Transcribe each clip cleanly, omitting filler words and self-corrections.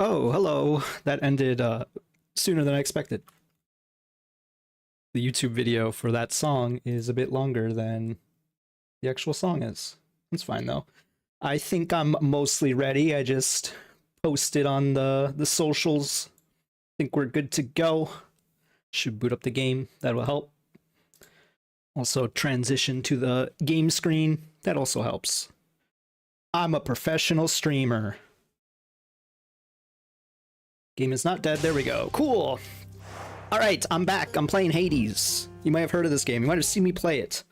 Oh, hello. That ended sooner than I expected. The YouTube video for that song is a bit longer than the actual song is. It's fine though. I think I'm mostly ready. I just posted on the socials. Think we're good to go. Should boot up the game. That will help. Also transition to the game screen. That also helps. I'm a professional streamer. Game is not dead. There we go. Cool. All right, I'm back. I'm playing Hades. You might have heard of this game. You might have seen me play it.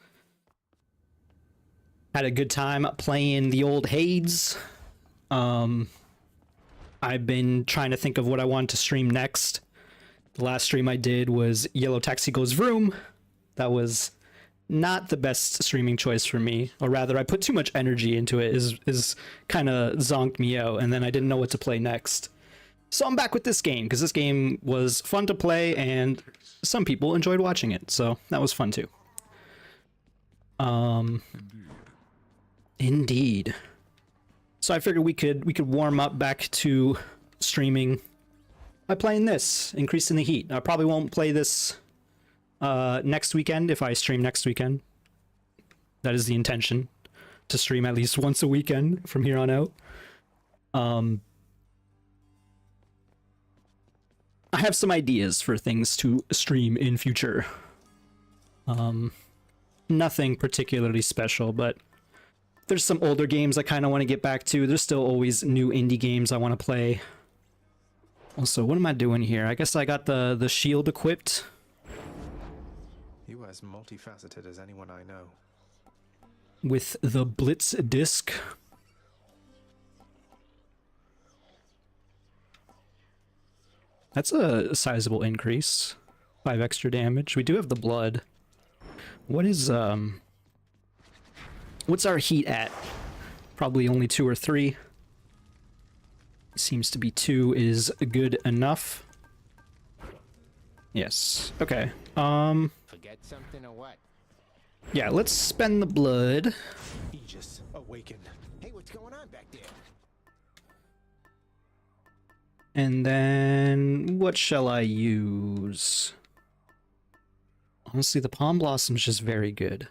Had a good time playing the old Hades. I've been trying to think of what I wanted to stream next. The last stream I did was Yellow Taxi Goes Vroom. That was not the best streaming choice for me, or rather I put too much energy into it, is kind of zonked me out, and then I didn't know what to play next. So I'm back with this game, because this game was fun to play, and some people enjoyed watching it, so that was fun too. Indeed. So I figured we could warm up back to streaming by playing this, increasing the heat. I probably won't play this next weekend if I stream next weekend. That is the intention, to stream at least once a weekend from here on out. I have some ideas for things to stream in future. Nothing particularly special, but there's some older games I kind of want to get back to. There's still always new indie games I want to play. Also, what am I doing here? I guess I got the shield equipped. You are as multifaceted as anyone I know. With the Blitz disc. That's a sizable increase. 5 extra damage. We do have the blood. What is, what's our heat at? Probably only 2 or 3. Seems to be 2 is good enough. Yes. Okay. Forget something or what? Yeah, let's spend the blood. Aegis, awaken. Hey, what's going on back there? And then what shall I use? Honestly, the Palm Blossom's just very good.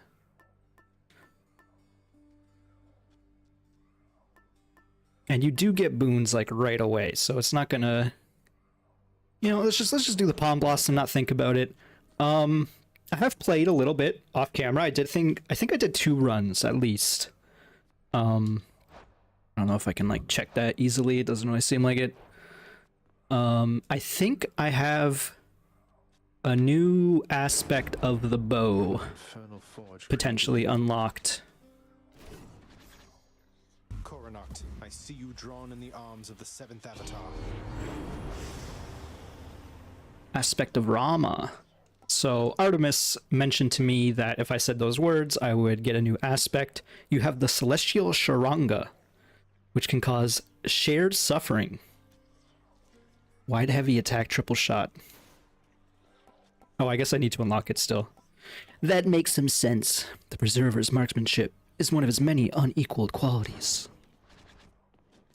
And you do get boons like right away, so it's not gonna, you know, let's just do the Palm Blossom, not think about it. I have played a little bit off camera. I think I did 2 runs at least. I don't know if I can like check that easily. It doesn't really seem like it. I think I have a new aspect of the bow potentially unlocked. Coronacht, I see you drawn in the arms of the 7th Avatar. Aspect of Rama. So Artemis mentioned to me that if I said those words, I would get a new aspect. You have the Celestial Sharanga, which can cause shared suffering. Wide heavy attack, triple shot. Oh, I guess I need to unlock it still. That makes some sense. The Preserver's marksmanship is one of his many unequaled qualities.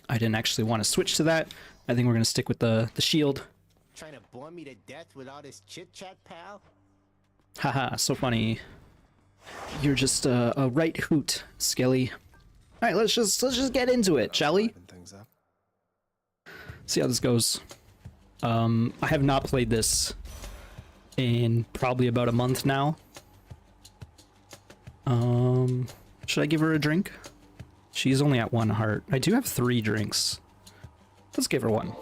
I didn't actually want to switch to that. I think we're going to stick with the shield. Trying to bore me to death with all this chit-chat, pal? Haha, so funny. You're just a right hoot, Skelly. All right, let's just get into it, shall we? See how this goes. I have not played this in probably about a month now. Should I give her a drink? She's only at 1 heart. I do have 3 drinks. Let's give her 1.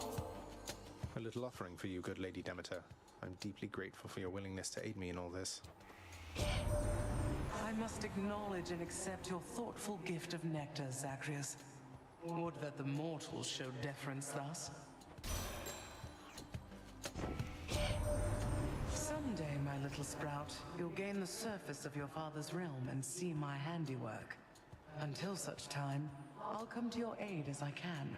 A little offering for you, good Lady Demeter. I'm deeply grateful for your willingness to aid me in all this. I must acknowledge and accept your thoughtful gift of nectar, Zacharias. Would that the mortals showed deference thus. Someday, my little sprout, you'll gain the surface of your father's realm and see my handiwork. Until such time, I'll come to your aid as I can.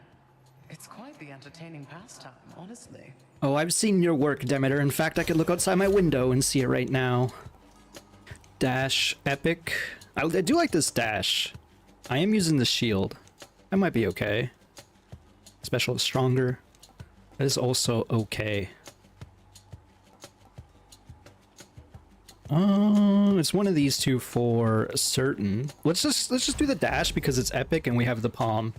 It's quite the entertaining pastime, honestly. Oh, I've seen your work, Demeter. In fact, I could look outside my window and see it right now. Dash epic. I do like this dash. I am using the shield. That might be okay. Special is stronger. That is also okay. It's one of these two for certain. Let's just do the dash because it's epic and we have the palm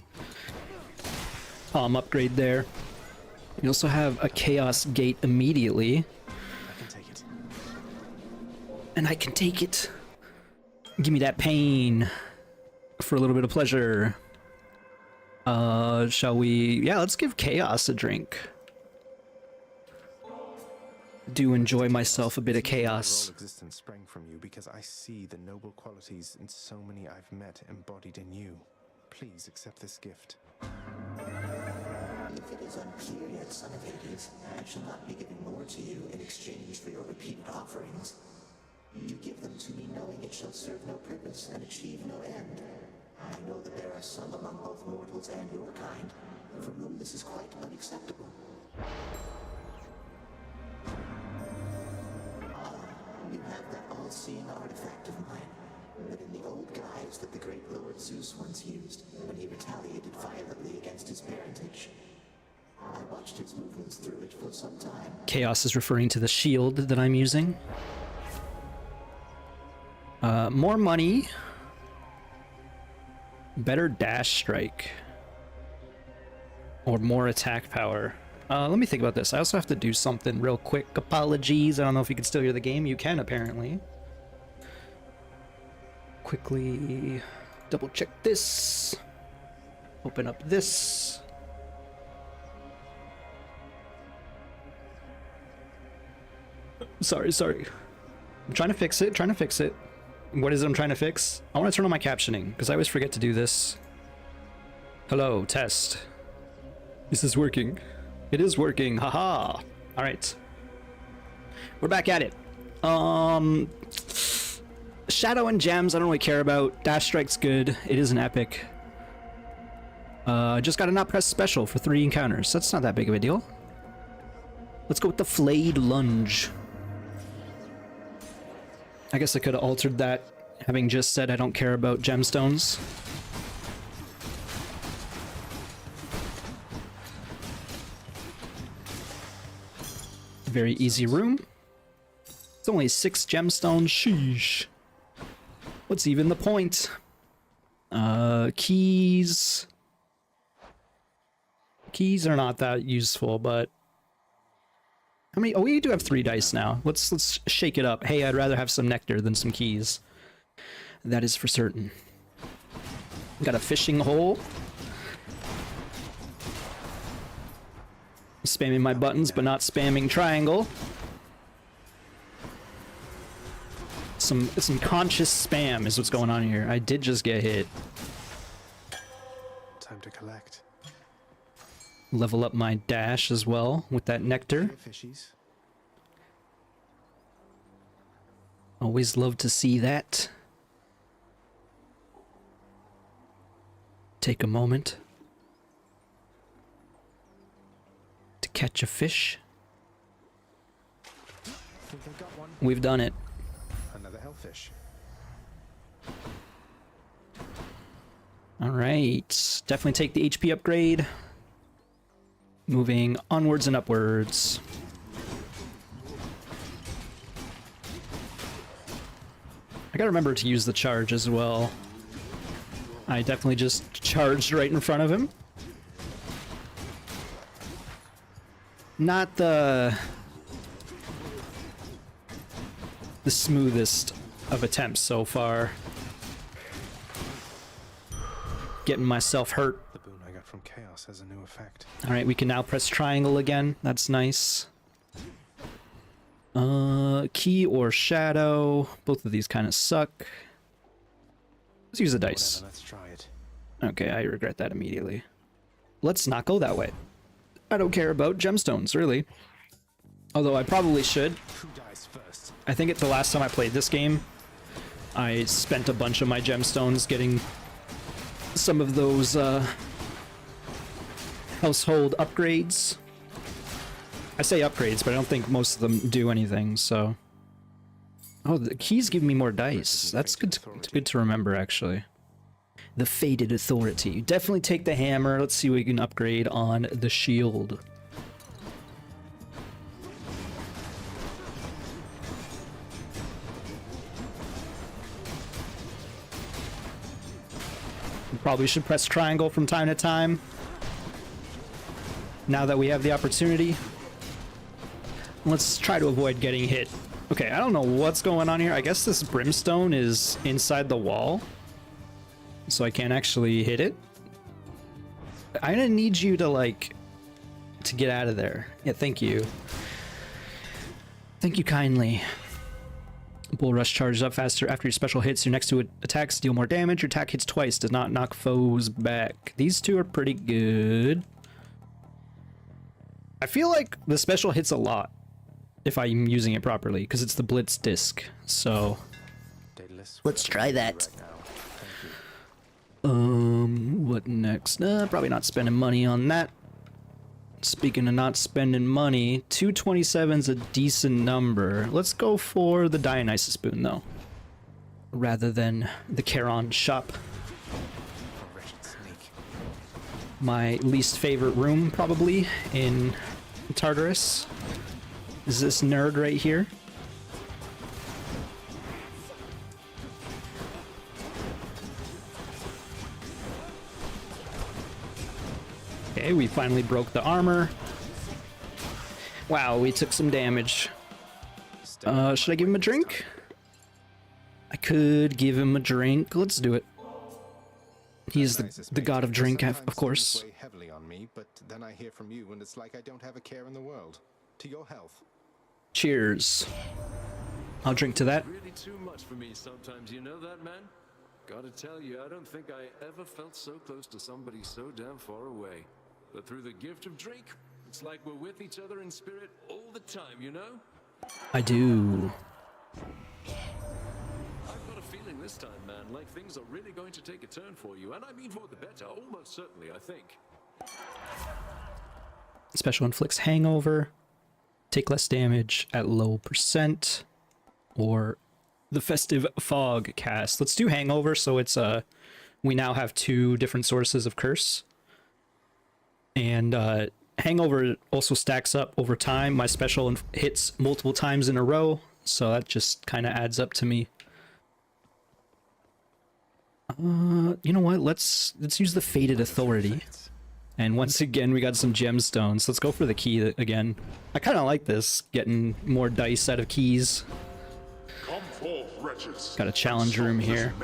upgrade there. We also have a chaos gate immediately. I can take it. And I can take it. Give me that pain for a little bit of pleasure. Shall we? Yeah, let's give chaos a drink. Do enjoy myself a bit of chaos. All existence sprang from you because I see the noble qualities in so many I've met embodied in you. Please accept this gift. If it is unclear yet, son of Hades, I shall not be giving more to you in exchange for your repeated offerings. You give them to me knowing it shall serve no purpose and achieve no end. I know that there are some among both mortals and your kind, for whom this is quite unacceptable. You have that all-seeing artifact of mine, but in the old guise that the great Lord Zeus once used when he retaliated violently against his parentage. I watched his movements through it for some time. Chaos is referring to the shield that I'm using. More money. Better dash strike. Or more attack power. Let me think about this. I also have to do something real quick. Apologies. I don't know if you can still hear the game. You can, apparently. Quickly double check this. Open up this. Sorry. I'm trying to fix it. What is it I'm trying to fix? I want to turn on my captioning, because I always forget to do this. Hello, test. Is this working? It is working, haha. Alright. We're back at it. Shadow and gems I don't really care about. Dash strike's good. It is an epic. Just gotta not press special for 3 encounters. That's not that big of a deal. Let's go with the flayed lunge. I guess I could have altered that, having just said I don't care about gemstones. Very easy room. It's only 6 gemstones. Sheesh. What's even the point? Keys. Keys are not that useful, but how many? Oh, we do have 3 dice now. Let's shake it up. Hey, I'd rather have some nectar than some keys. That is for certain. Got a fishing hole. Spamming my buttons, but not spamming triangle. Some conscious spam is what's going on here. I did just get hit. Time to collect. Level up my dash as well with that nectar. Fishies. Always love to see that. Take a moment to catch a fish. Think I got one. We've done it. Another hellfish. All right, definitely take the HP upgrade. Moving onwards and upwards. I gotta remember to use the charge as well. I definitely just charged right in front of him. Not the smoothest of attempts so far. Getting myself hurt. The boon I got from chaos has a new effect. Alright, we can now press triangle again. That's nice. Key or shadow. Both of these kind of suck. Let's use a dice. Whatever, let's try it. Okay, I regret that immediately. Let's not go that way. I don't care about gemstones, really. Although I probably should. Who dies first? I think the last time I played this game, I spent a bunch of my gemstones getting some of those household upgrades. I say upgrades, but I don't think most of them do anything, so... Oh, the keys give me more dice. That's good to remember, actually. The Fated Authority. Definitely take the hammer. Let's see what we can upgrade on the shield. Probably should press triangle from time to time. Now that we have the opportunity. Let's try to avoid getting hit. Okay, I don't know what's going on here. I guess this brimstone is inside the wall, so I can't actually hit it. I'm gonna need you to, like, to get out of there. Yeah, thank you. Thank you kindly. Bull Rush charges up faster after your special hits. Your next two attacks deal more damage. Your attack hits twice, does not knock foes back. These two are pretty good. I feel like the special hits a lot if I'm using it properly, because it's the Blitz disc. So let's try that. What next? Probably not spending money on that. Speaking of not spending money, 227's a decent number. Let's go for the Dionysus spoon, though, rather than the Charon shop. My least favorite room, probably, in Tartarus, is this nerd right here. Okay, we finally broke the armor. Wow, we took some damage. Should I give him a drink? I could give him a drink. Let's do it. He's the god of drink, of course. Weigh heavily on me, but then I hear from you and it's like I don't have a care in the world. To your health. Cheers. I'll drink to that. Really too much for me sometimes, you know that, man? Gotta tell you, I don't think I ever felt so close to somebody so damn far away. But through the gift of drink, it's like we're with each other in spirit all the time, you know? I do. I've got a feeling this time, man, like things are really going to take a turn for you, and I mean for the better, almost certainly, I think. Special inflicts hangover. Take less damage at low percent. Or the festive fog cast. Let's do hangover, so it's we now have two different sources of curse. And hangover also stacks up over time. My special hits multiple times in a row, so that just kind of adds up to me. You know what? Let's use the Fated Authority. And once again, we got some gemstones. Let's go for the key again. I kind of like this, getting more dice out of keys. Come forth, wretches. Got a challenge room here.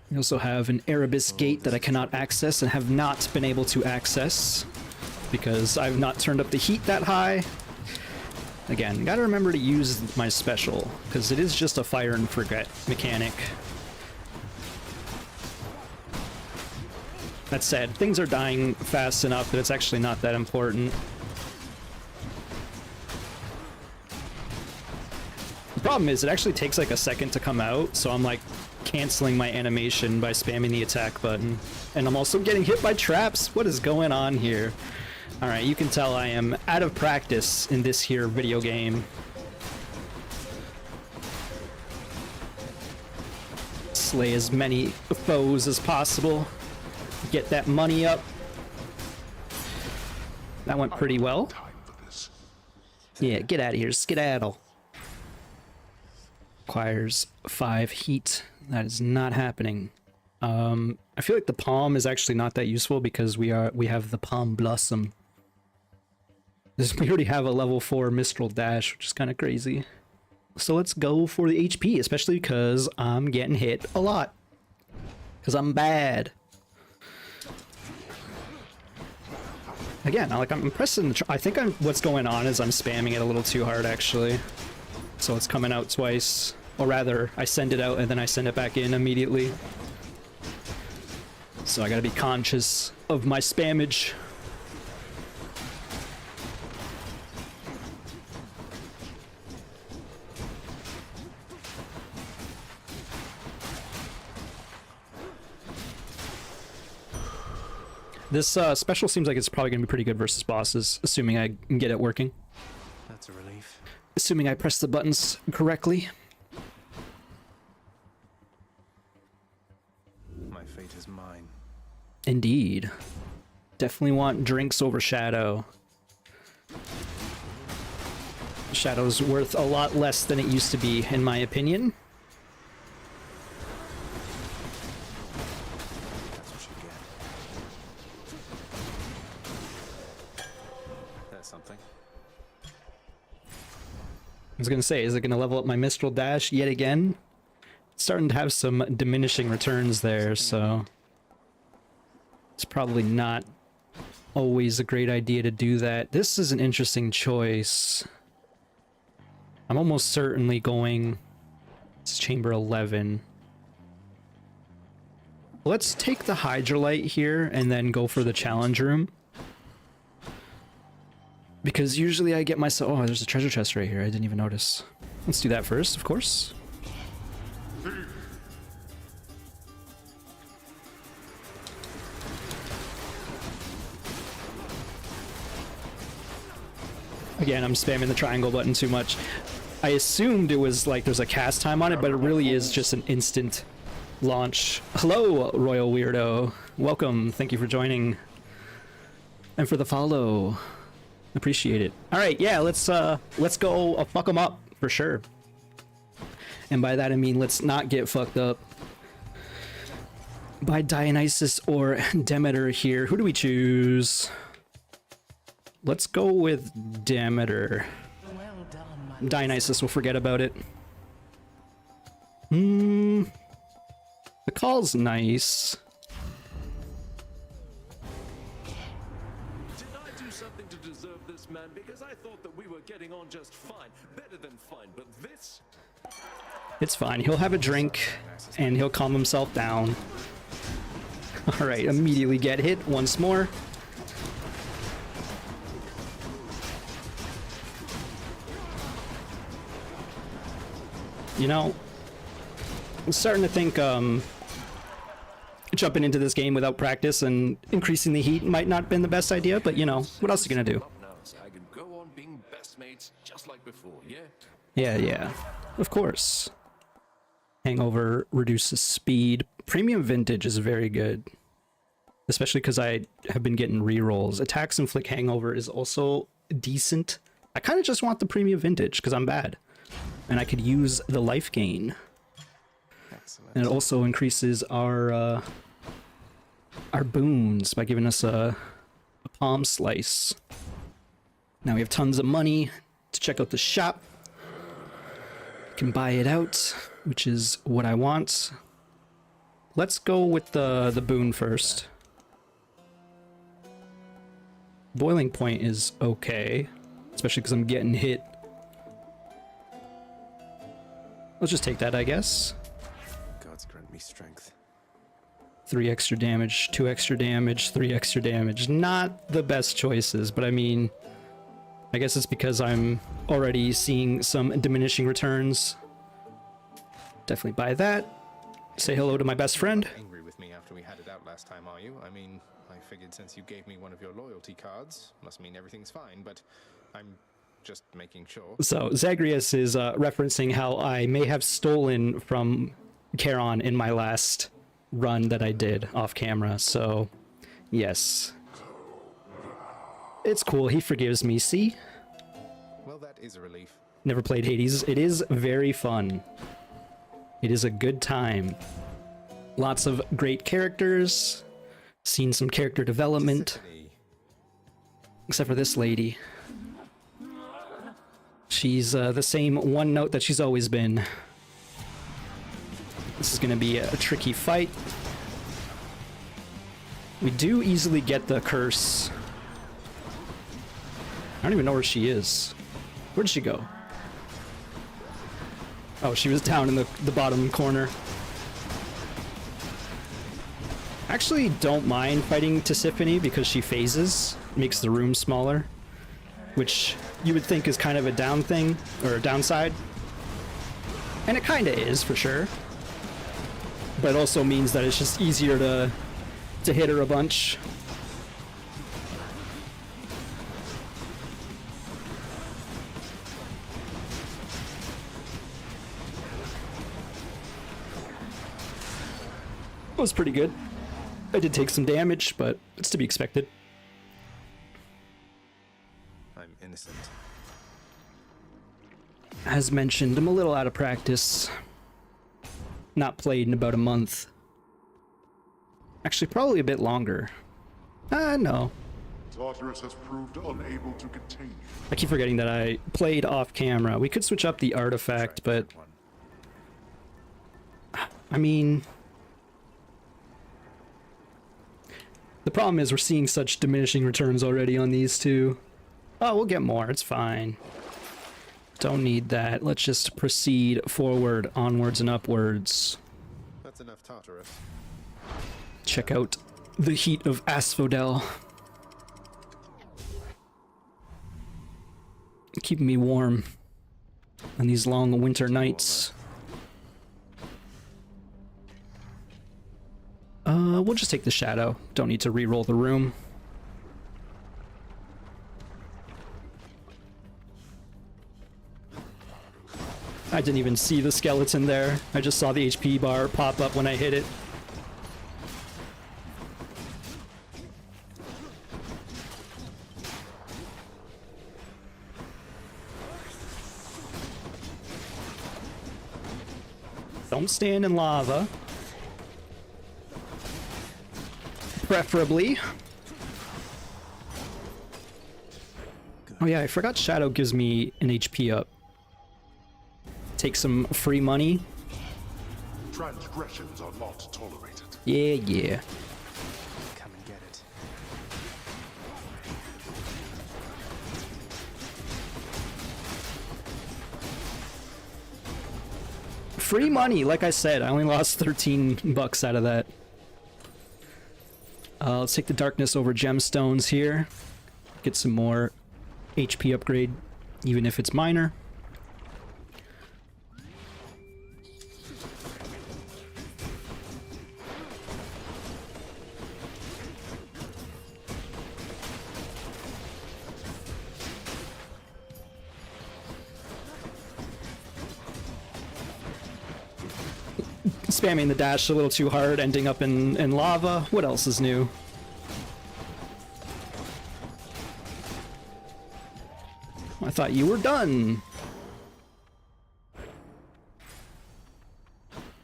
We also have an Erebus gate that I cannot access and have not been able to access because I've not turned up the heat that high. Again, gotta remember to use my special because it is just a fire and forget mechanic. That said, things are dying fast enough that it's actually not that important. The problem is it actually takes like a second to come out, so I'm like canceling my animation by spamming the attack button. And I'm also getting hit by traps. What is going on here? Alright, you can tell I am out of practice in this here video game. Slay as many foes as possible. Get that money up. That went pretty well. Yeah, get out of here, skedaddle. Requires 5 heat. That is not happening. I feel like the palm is actually not that useful because we have the palm blossom. We already have a level 4 Mistral dash, which is kind of crazy. So let's go for the HP, especially because I'm getting hit a lot. Because I'm bad. Again, I'm pressing the I think what's going on is I'm spamming it a little too hard, actually. So it's coming out twice. Or rather, I send it out and then I send it back in immediately. So I gotta be conscious of my spammage. This special seems like it's probably going to be pretty good versus bosses, assuming I can get it working. That's a relief. Assuming I press the buttons correctly. My fate is mine. Indeed. Definitely want drinks over Shadow. Shadow's worth a lot less than it used to be, in my opinion. was gonna say, is it gonna level up my Mistral Dash yet again? It's starting to have some diminishing returns there, so it's probably not always a great idea to do that. This is an interesting choice. I'm almost certainly going... It's Chamber 11. Let's take the Hydralite here and then go for the challenge room. Because usually I get myself... Oh, there's a treasure chest right here. I didn't even notice. Let's do that first, of course. Again, I'm spamming the triangle button too much. I assumed it was like there's a cast time on it, but it really is just an instant launch. Hello, Royal Weirdo. Welcome. Thank you for joining. And for the follow. Appreciate it. All right, yeah, let's go fuck them up for sure. And by that I mean let's not get fucked up by Dionysus or Demeter here. Who do we choose? Let's go with Demeter. Well done, my Dionysus, we'll forget about it. The call's nice. Did I do something to deserve this, man? Because I thought that we were getting on just fine. Better than fine, but this... It's fine. He'll have a drink and he'll calm himself down. Alright, immediately get hit once more. You know, I'm starting to think jumping into this game without practice and increasing the heat might not have been the best idea, but you know, what else are you gonna do? Up now, so I can go on being best mates just like before, yeah? Yeah, of course. Hangover reduces speed. Premium Vintage is very good. Especially because I have been getting rerolls. Attacks Inflict Hangover is also decent. I kind of just want the Premium Vintage because I'm bad. And I could use the life gain. Excellent. And it also increases our boons by giving us a palm slice. Now we have tons of money to check out the shop. Can buy it out, which is what I want. Let's go with the boon first. Boiling point is okay, especially because I'm getting hit. Let's just take that, I guess. Gods grant me strength. 3 extra damage, 2 extra damage, 3 extra damage. Not the best choices, but I mean, I guess it's because I'm already seeing some diminishing returns. Definitely buy that. Say hello to my best friend. Angry with me after we had it out last time, are you? I mean, I figured since you gave me one of your loyalty cards, must mean everything's fine, but I'm just making sure. So Zagreus is referencing how I may have stolen from Charon in my last run that I did off camera. So yes, it's cool. He forgives me. See, Well, that is a relief. never played Hades. It is very fun. It is a good time. Lots of great characters. Seen some character development. Tiffany. Except for this lady. She's the same one note that she's always been. This is going to be a tricky fight. We do easily get the curse. I don't even know where she is. Where'd she go? Oh, she was down in the bottom corner. I actually don't mind fighting Tisiphone because she phases, makes the room smaller, which you would think is kind of a down thing, or a downside. And it kind of is, for sure. But it also means that it's just easier to hit her a bunch. It was pretty good. I did take some damage, but it's to be expected. I'm innocent. As mentioned, I'm a little out of practice. Not played in about a month. Actually, probably a bit longer. No. Tartarus has proved unable to contain you. I keep forgetting that I played off camera. We could switch up the artifact, but I mean, the problem is we're seeing such diminishing returns already on these two. Oh, we'll get more. It's fine. Don't need that. Let's just proceed forward, onwards and upwards. That's enough Tartarus. Check out the heat of Asphodel. Keeping me warm on these long winter nights. We'll just take the shadow. Don't need to re-roll the room. I didn't even see the skeleton there. I just saw the HP bar pop up when I hit it. Don't stand in lava. Preferably. Oh yeah, I forgot Shadow gives me an HP up. Take some free money. Transgressions are not tolerated. Yeah. Come and get it. Free money, like I said, I only lost 13 bucks out of that. Let's take the darkness over gemstones here. Get some more HP upgrade, even if it's minor. Spamming the dash a little too hard, ending up in lava. What else is new? I thought you were done.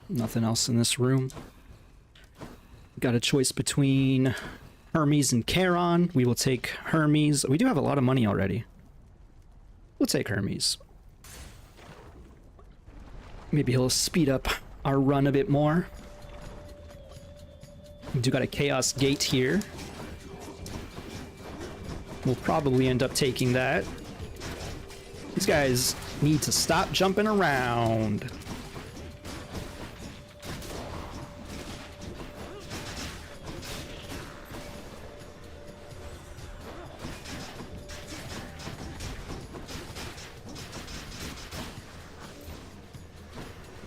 Nothing else in this room. Got a choice between Hermes and Charon. We will take Hermes. We do have a lot of money already. We'll take Hermes. Maybe he'll speed up our run a bit more. We do got a Chaos Gate here. We'll probably end up taking that. These guys need to stop jumping around.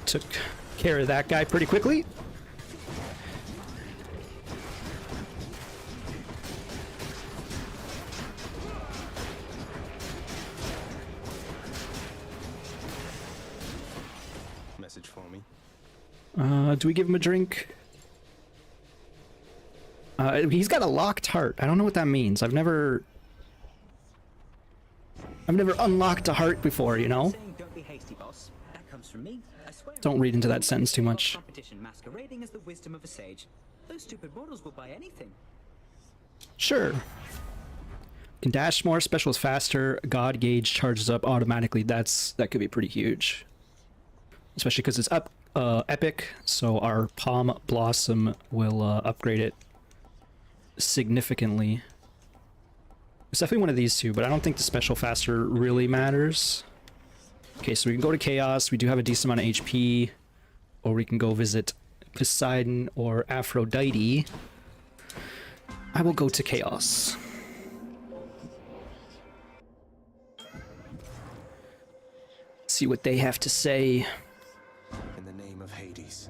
Took care of that guy pretty quickly. Message for me. Do we give him a drink? He's got a locked heart. I don't know what that means. I've never unlocked a heart before, you know? Saying don't be hasty, boss. That comes from me. I swear. Don't read into that sentence too much. Competition masquerading as the wisdom of a sage. Those stupid models will buy anything. Sure. Can dash more, specials faster, God gauge charges up automatically. That could be pretty huge. Especially because it's epic, so our Palm Blossom will upgrade it significantly. It's definitely one of these two, but I don't think the special faster really matters. Okay, so we can go to Chaos. We do have a decent amount of HP. Or we can go visit Poseidon or Aphrodite. I will go to Chaos. See what they have to say. In the name of Hades.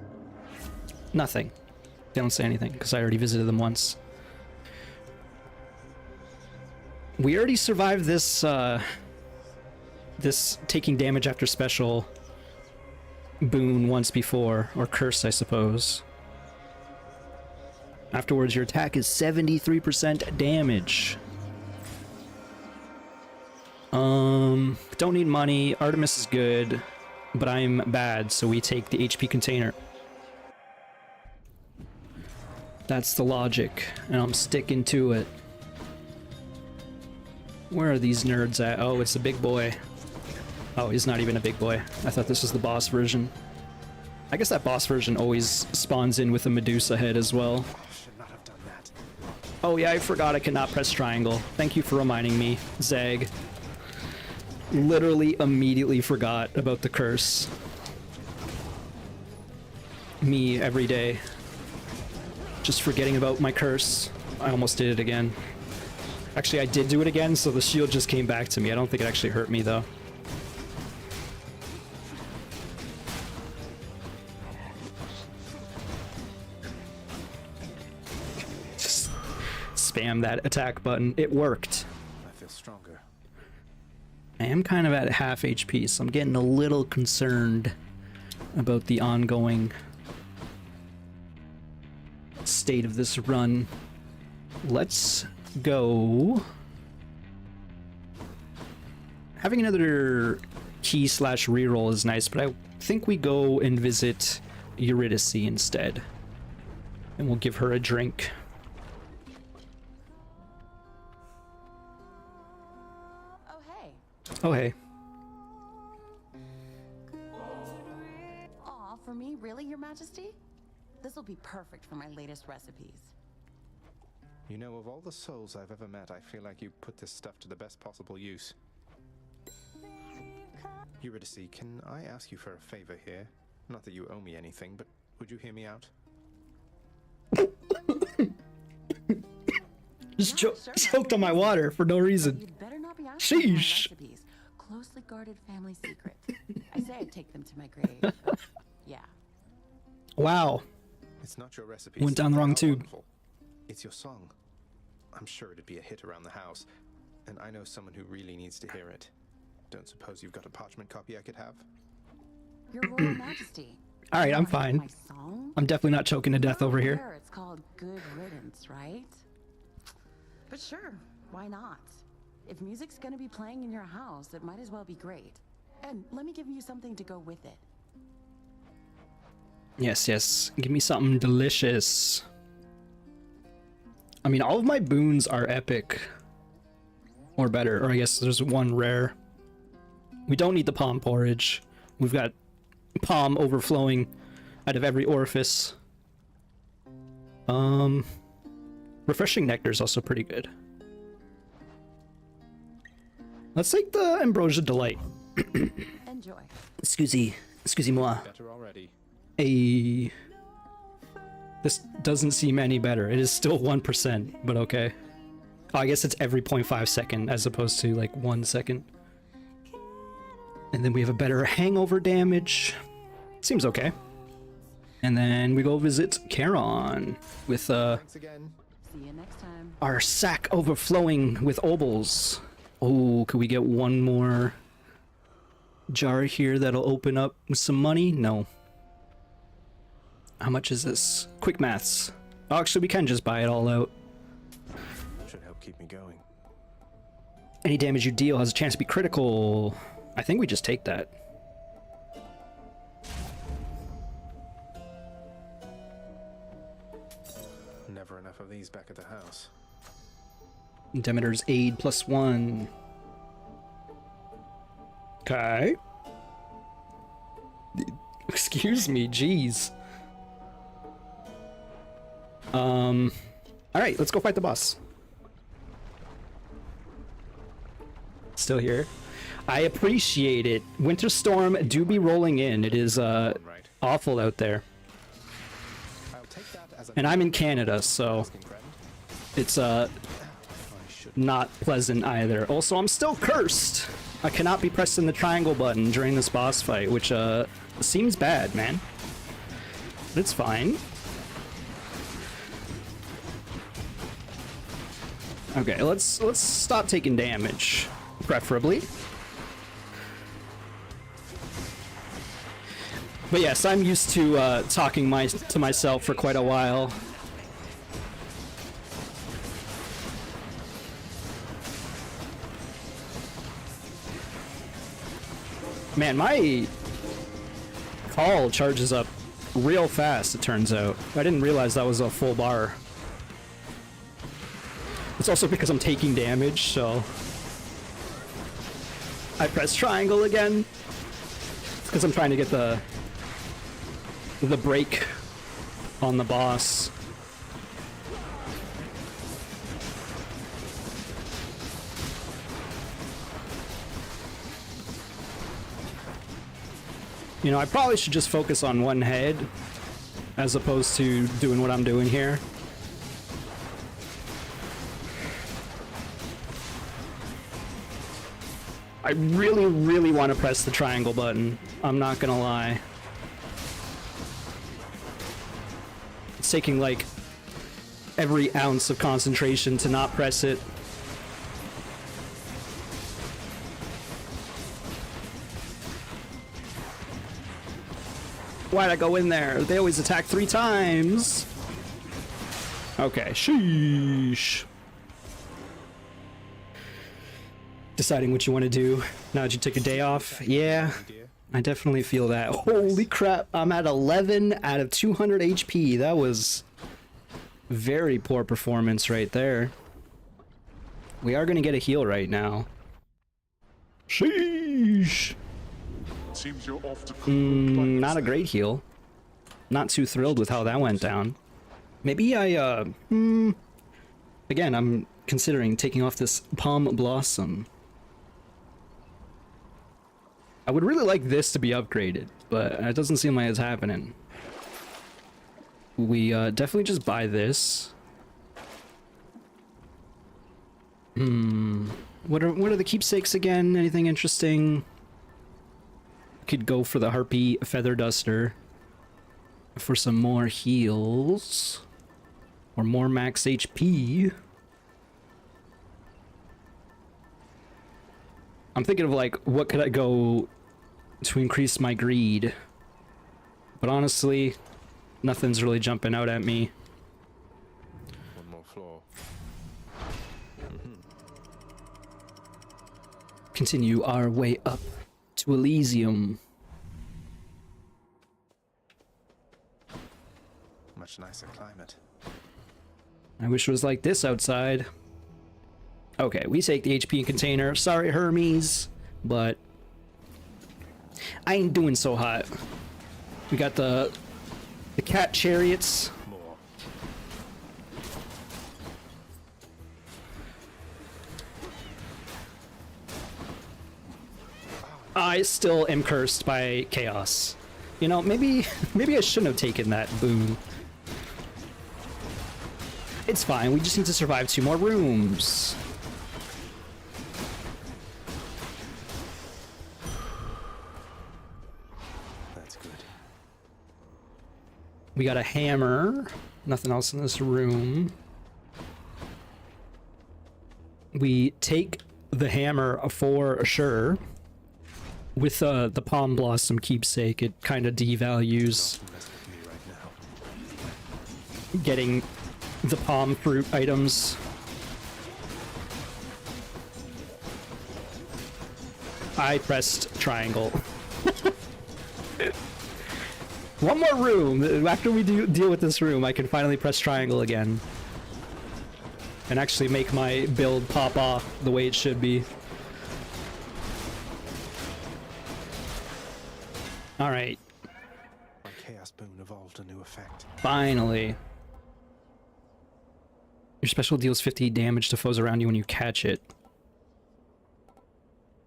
Nothing. They don't say anything, because I already visited them once. We already survived this, this taking damage after special boon once before, or curse, I suppose. Afterwards, your attack is 73% damage. Don't need money. Artemis is good, but I'm bad, so we take the HP container. That's the logic, and I'm sticking to it. Where are these nerds at? Oh, it's the big boy. Oh, he's not even a big boy. I thought this was the boss version. I guess that boss version always spawns in with a Medusa head as well. Should not have done that. Oh yeah, I forgot I cannot press triangle. Thank you for reminding me, Zag. Literally immediately forgot about the curse. Me every day. Just forgetting about my curse. I almost did it again. Actually, I did do it again, so the shield just came back to me. I don't think it actually hurt me, though. Just spam that attack button. It worked. I feel stronger. I am kind of at half HP, so I'm getting a little concerned about the ongoing state of this run. Let's go. Having another key slash reroll is nice, but I think we go and visit Eurydice instead. And we'll give her a drink. Oh, hey. Oh, hey. Aw, for me, really, Your Majesty? This will be perfect for my latest recipes. You know, of all the souls I've ever met, I feel like you put this stuff to the best possible use. Eurydice, can I ask you for a favor here? Not that you owe me anything, but would you hear me out? Just choked on my water for no reason. You'd better not be asking for my Sheesh. recipes. Closely guarded family secret. I say I'd take them to my grave. but yeah. Wow. It's not your recipe. Went down the wrong tube. It's your song. I'm sure it'd be a hit around the house, and I know someone who really needs to hear it. Don't suppose you've got a parchment copy I could have? Your Royal Majesty. All right, I'm You wanna hear fine. My song? I'm definitely not choking to death over here. Sure, it's called Good Riddance, right? But sure, why not? If music's gonna be playing in your house, it might as well be great. And let me give you something to go with it. Yes, yes. Give me something delicious. I mean, all of my boons are epic. Or better. Or I guess there's one rare. We don't need the palm porridge. We've got palm overflowing out of every orifice. Refreshing nectar is also pretty good. Let's take the Ambrosia Delight. Enjoy. Excusez-moi. Better already. This doesn't seem any better. It is still 1%, but okay. Oh, I guess it's every 0.5 second as opposed to like 1 second. And then we have a better hangover damage. Seems okay. And then we go visit Charon with Thanks again. See you next time. our sack overflowing with obols. Oh, could we get one more jar here that'll open up with some money? No. How much is this? Quick maths. Oh, actually, we can just buy it all out. Should help keep me going. Any damage you deal has a chance to be critical. I think we just take that. Never enough of these back at the house. Demeter's aid +1. Okay. Excuse me, jeez. Alright, let's go fight the boss. Still here. I appreciate it. Winter Storm do be rolling in. It is awful out there. I'll take that as And I'm in Canada, so asking friend. it's I should not pleasant either. Also, I'm still cursed. I cannot be pressing the triangle button during this boss fight, which seems bad, man. But it's fine. Okay, let's stop taking damage, preferably. But yes, I'm used to talking to myself for quite a while. Man, my call charges up real fast, it turns out. I didn't realize that was a full bar. It's also because I'm taking damage, so I press triangle again. Because I'm trying to get the break on the boss. You know, I probably should just focus on one head as opposed to doing what I'm doing here. I really, really want to press the triangle button. I'm not gonna lie. It's taking like every ounce of concentration to not press it. Why'd I go in there? They always attack 3 times. Okay, sheesh. Deciding what you want to do now that you took a day off. Yeah, I definitely feel that. Holy crap, I'm at 11 out of 200 HP. That was very poor performance right there. We are going to get a heal right now. Sheesh. Seems you're off to Not a great heal. Not too thrilled with how that went down. Maybe again, I'm considering taking off this Palm Blossom. I would really like this to be upgraded, but it doesn't seem like it's happening. We definitely just buy this. What are the keepsakes again? Anything interesting? Could go for the Harpy Feather Duster for some more heals or more max HP. I'm thinking of like, what could I go to increase my greed? But honestly, nothing's really jumping out at me. One more floor. Continue our way up to Elysium. Much nicer climate. I wish it was like this outside. Okay, we take the HP container. Sorry, Hermes, but I ain't doing so hot. We got the cat chariots. More. I still am cursed by chaos. You know, maybe I shouldn't have taken that boon. It's fine, we just need to survive 2 more rooms. That's good. We got a hammer. Nothing else in this room. We take the hammer for sure. With the Palm Blossom keepsake, it kind of devalues getting the palm fruit items. I pressed triangle. One more room. After we deal with this room, I can finally press triangle again. And actually make my build pop off the way it should be. Alright. My chaos boon evolved a new effect. Finally. Your special deals 50 damage to foes around you when you catch it.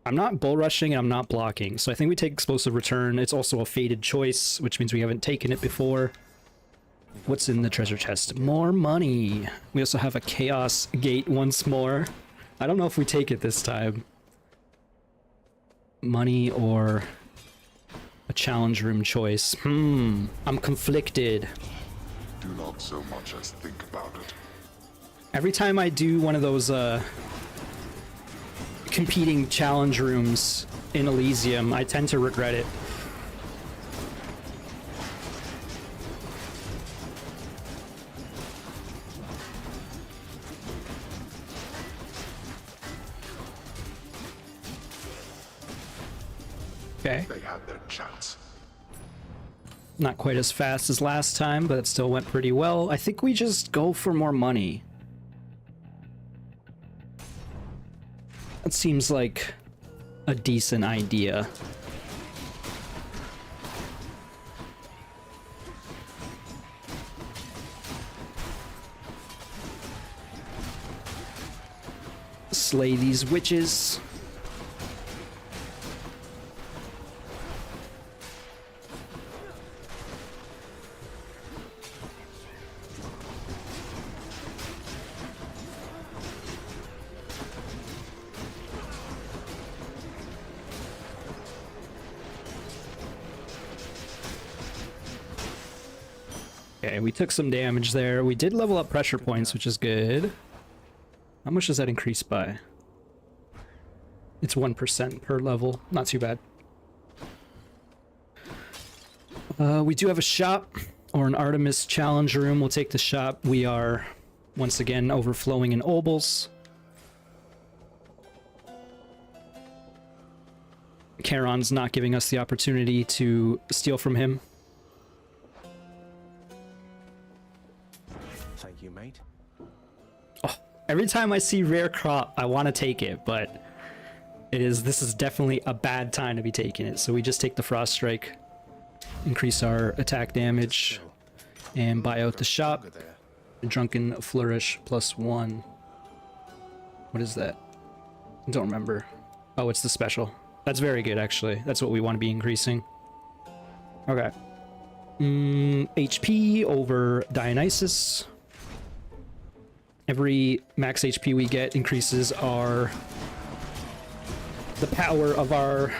I'm not bull rushing and I'm not blocking, so I think we take explosive return. It's also a fated choice, which means we haven't taken it before. What's in the treasure chest? More money. We also have a chaos gate once more. I don't know if we take it this time. Money or a challenge room choice. I'm conflicted. Do not so much as think about it. Every time I do one of those competing challenge rooms in Elysium, I tend to regret it. Okay. They had their chance. Not quite as fast as last time, but it still went pretty well. I think we just go for more money. It seems like a decent idea. Slay these witches. Okay, we took some damage there. We did level up pressure points, which is good. How much does that increase by? It's 1% per level. Not too bad. We do have a shop or an Artemis challenge room. We'll take the shop. We are once again overflowing in obols. Charon's not giving us the opportunity to steal from him. Thank you, mate. Oh, every time I see rare crop, I want to take it, but this is definitely a bad time to be taking it. So we just take the Frost Strike, increase our attack damage, and buy out the shop. Drunken Flourish +1. What is that? I don't remember. Oh, it's the special. That's very good, actually. That's what we want to be increasing. Okay. HP over Dionysus. Every max HP we get increases the power of our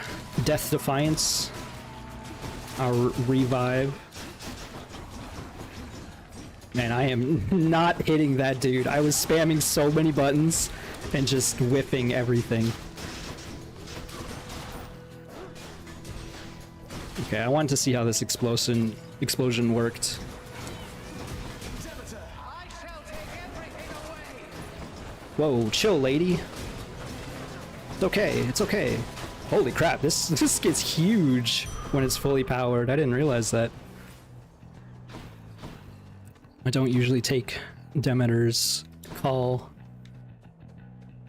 Death Defiance, our Revive. Man, I am not hitting that dude. I was spamming so many buttons and just whiffing everything. Okay, I wanted to see how this explosion worked. Whoa, chill, lady. It's okay, it's okay. Holy crap, this gets huge when it's fully powered. I didn't realize that. I don't usually take Demeter's call.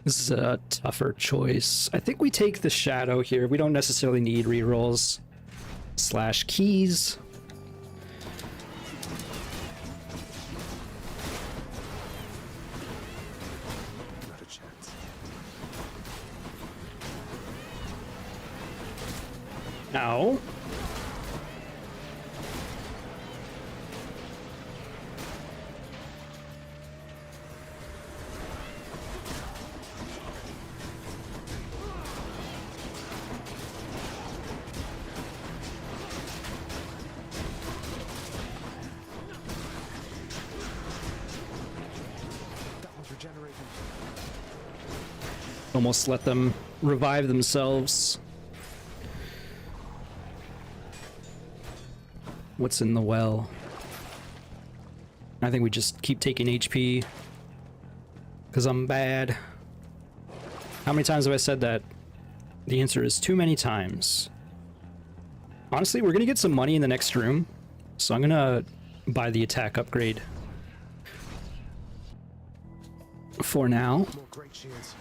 This is a tougher choice. I think we take the Shadow here. We don't necessarily need rerolls / keys. Not a chance. Now. Almost let them revive themselves. What's in the well? I think we just keep taking HP because I'm bad. How many times have I said that? The answer is too many times. Honestly, we're gonna get some money in the next room, so I'm gonna buy the attack upgrade for now. More great shields.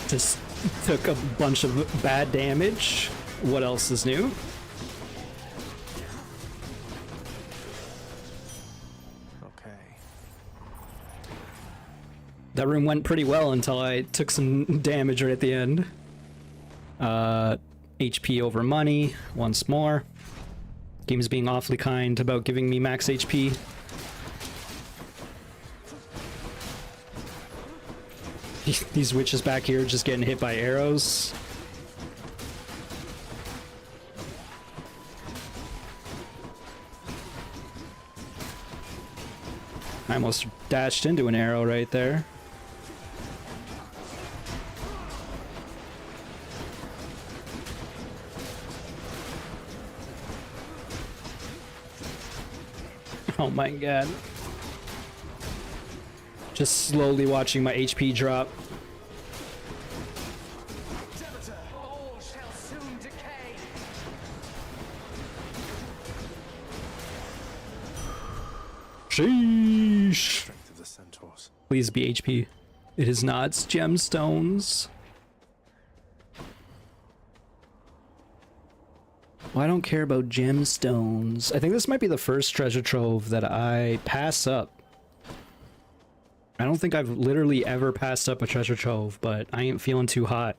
Just took a bunch of bad damage. What else is new? Okay. That room went pretty well until I took some damage right at the end. HP over money once more. Game's being awfully kind about giving me max HP. These witches back here just getting hit by arrows. I almost dashed into an arrow right there. Oh my god. Just slowly watching my HP drop. All shall soon decay. Sheesh. Strength of the centaurs. Please be HP. It is not gemstones. Well, I don't care about gemstones. I think this might be the first treasure trove that I pass up. I don't think I've literally ever passed up a treasure trove, but I ain't feeling too hot.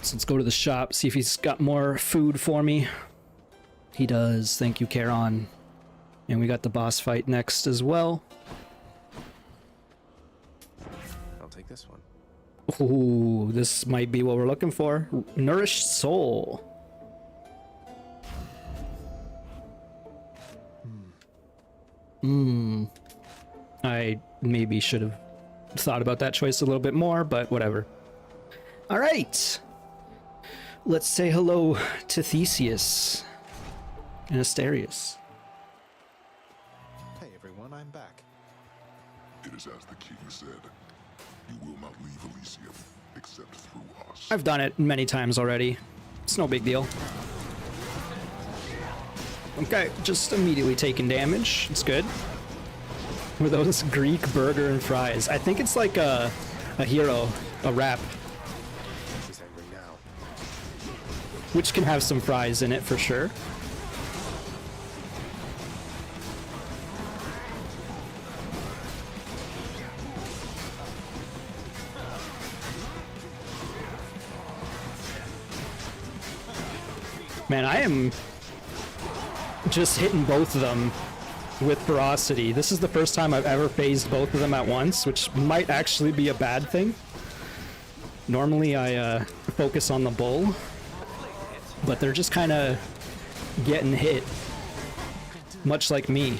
So let's go to the shop, see if he's got more food for me. He does. Thank you, Charon. And we got the boss fight next as well. I'll take this one. Ooh, this might be what we're looking for. Nourished soul. I maybe should have thought about that choice a little bit more, but whatever. All right. Let's say hello to Theseus and Asterius. Hey everyone, I'm back. It is as the king said. You will not leave Elysium except through us. I've done it many times already. It's no big deal. Okay, just immediately taking damage. It's good. Were those Greek burger and fries? I think it's like a hero, a wrap, He's angry now. which can have some fries in it for sure. Man, I am just hitting both of them with ferocity. This is the first time I've ever phased both of them at once, which might actually be a bad thing. Normally I focus on the bull, but they're just kind of getting hit, much like me.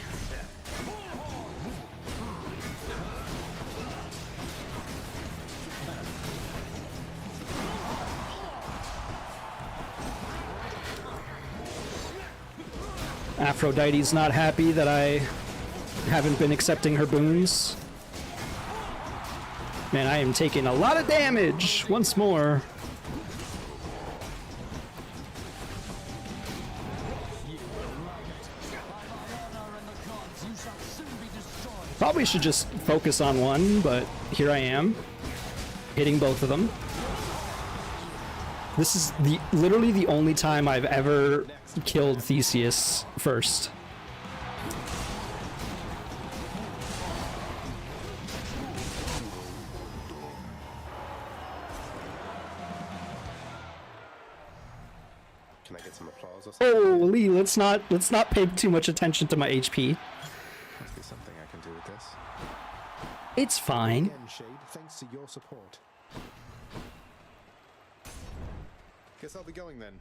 Aphrodite's not happy that I haven't been accepting her boons. Man, I am taking a lot of damage once more. Probably should just focus on one, but here I am, hitting both of them. This is literally the only time I've ever killed Theseus first. Can I get some applause or something? Holy, let's not pay too much attention to my HP. Must be something I can do with this. It's fine. Again, Shade, thanks to your support. Guess I'll be going then.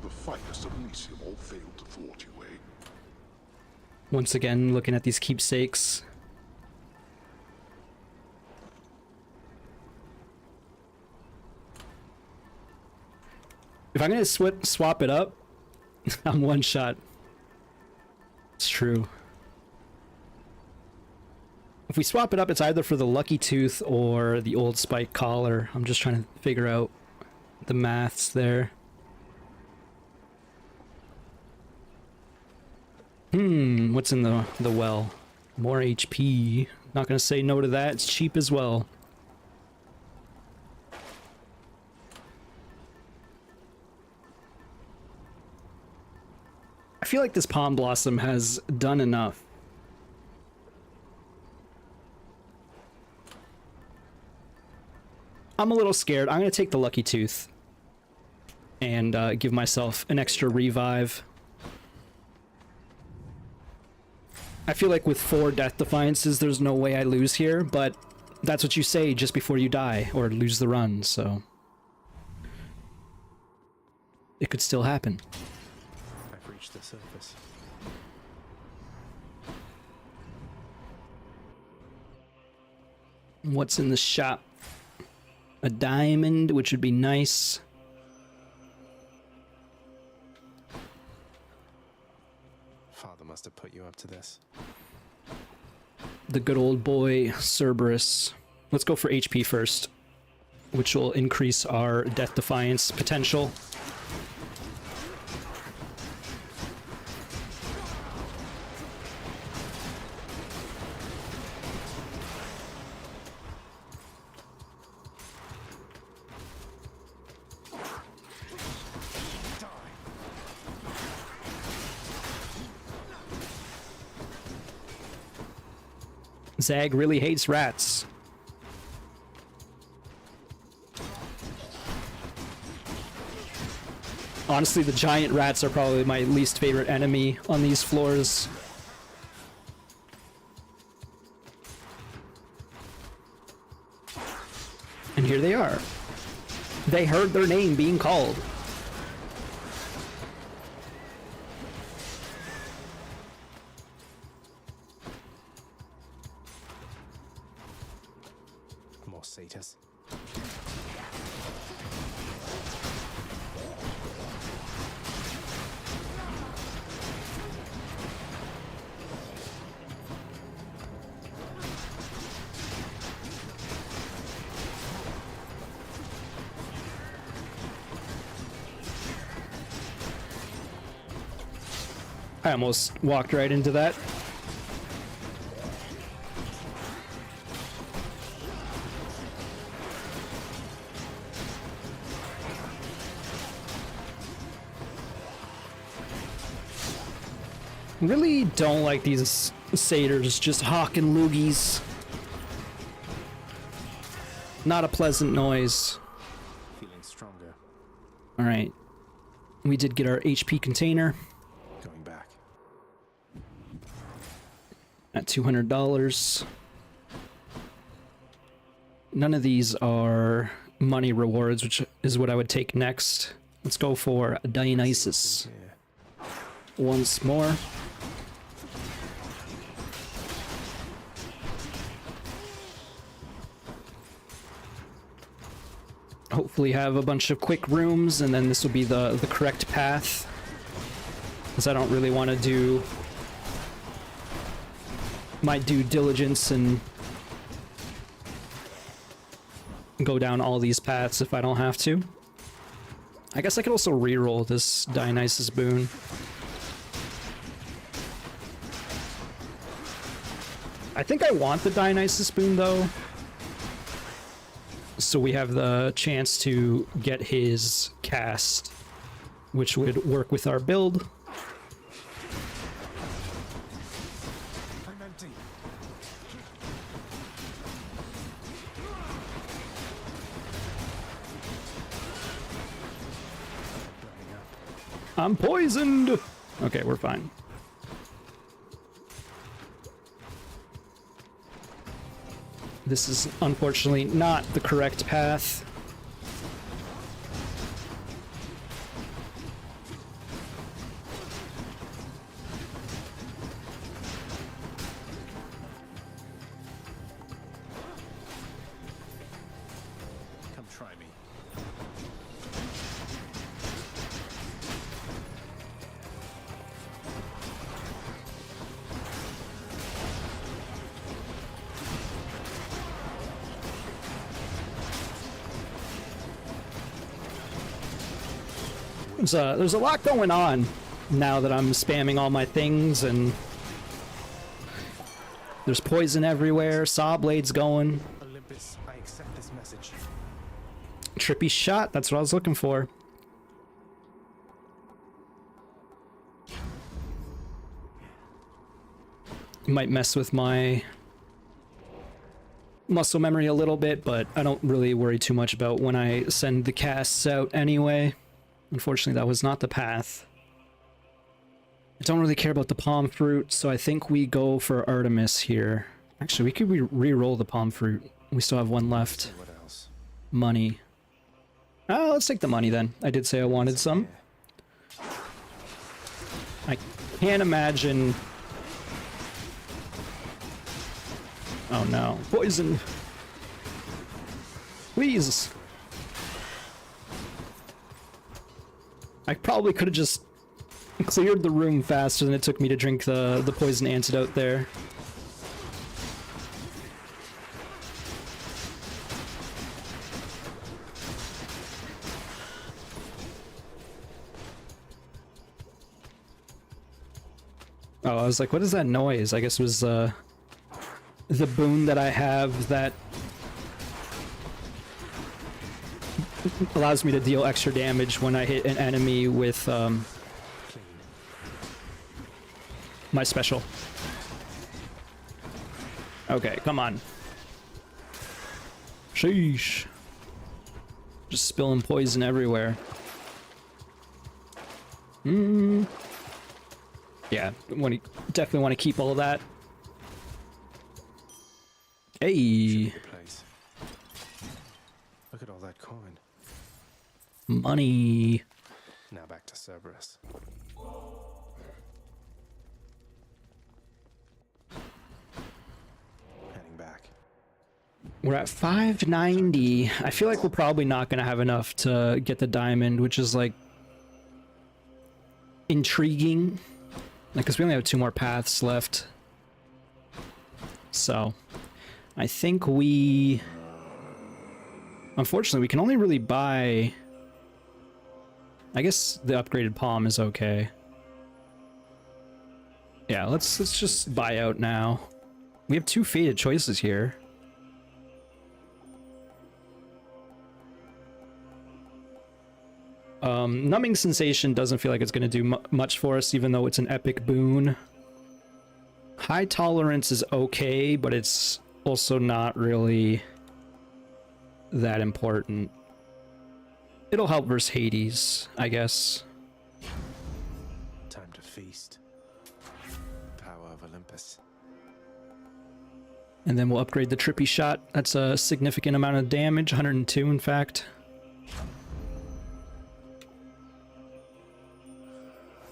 The finest of Elysium all failed to thwart you, eh? Once again, looking at these keepsakes. If I'm gonna swap it up, I'm one shot. It's true. If we swap it up, it's either for the Lucky Tooth or the Old Spike Collar. I'm just trying to figure out the maths there. What's in the well? More HP. Not gonna say no to that. It's cheap as well. I feel like this Palm Blossom has done enough. I'm a little scared. I'm gonna take the Lucky Tooth and give myself an extra revive. I feel like with 4 Death Defiances, there's no way I lose here, but that's what you say just before you die, or lose the run, so... it could still happen. I've reached the surface. What's in the shop? A diamond, which would be nice. father must have put you up to this. The good old boy Cerberus. Let's go for HP first, which will increase our Death Defiance potential. Zag really hates rats. Honestly, the giant rats are probably my least favorite enemy on these floors. And here they are. They heard their name being called. More satyrs. I almost walked right into that. Really don't like these satyrs just hawking loogies. Not a pleasant noise. Feeling stronger. Alright. We did get our HP container Going back. at $200. None of these are money rewards, which is what I would take next. Let's go for Dionysus Yeah. once more. Hopefully have a bunch of quick rooms, and then this will be the correct path. Because I don't really want to do my due diligence and go down all these paths if I don't have to. I guess I could also reroll this Dionysus boon. I think I want the Dionysus boon though, so we have the chance to get his cast, which would work with our build. I'm empty. Burning up. I'm poisoned! Okay, we're fine. This is unfortunately not the correct path. Come try me. There's a lot going on now that I'm spamming all my things, and there's poison everywhere, saw blades going. Olympus, I accept this message. Trippy shot, that's what I was looking for. Might mess with my muscle memory a little bit, but I don't really worry too much about when I send the casts out anyway. Unfortunately, that was not the path. I don't really care about the palm fruit, so I think we go for Artemis here. Actually, we could re-roll the palm fruit. We still have one left. What else? Money. Let's take the money then. I did say I wanted some. I can't imagine... Oh no. Poison! Please! I probably could have just Cleared the room faster than it took me to drink the poison antidote there. Oh, I was like, what is that noise? I guess it was the boon that I have that allows me to deal extra damage when I hit an enemy with my special. Okay, come on. Sheesh. Just spilling poison everywhere. Yeah, definitely want to keep all that. Hey, Place. Look at all that coin. money. Now back to Cerberus. Heading back. We're at 590. I feel like we're probably not going to have enough to get the diamond, which is like intriguing. Like, because we only have 2 more paths left. So, I think we... Unfortunately, we can only really buy... I guess the upgraded palm is okay. Yeah, let's just buy out now. We have 2 fated choices here. Numbing Sensation doesn't feel like it's going to do much for us, even though it's an epic boon. High Tolerance is okay, but it's also not really that important. It'll help versus Hades, I guess. Time to feast. Power of Olympus. And then we'll upgrade the Trippy Shot. That's a significant amount of damage, 102 in fact.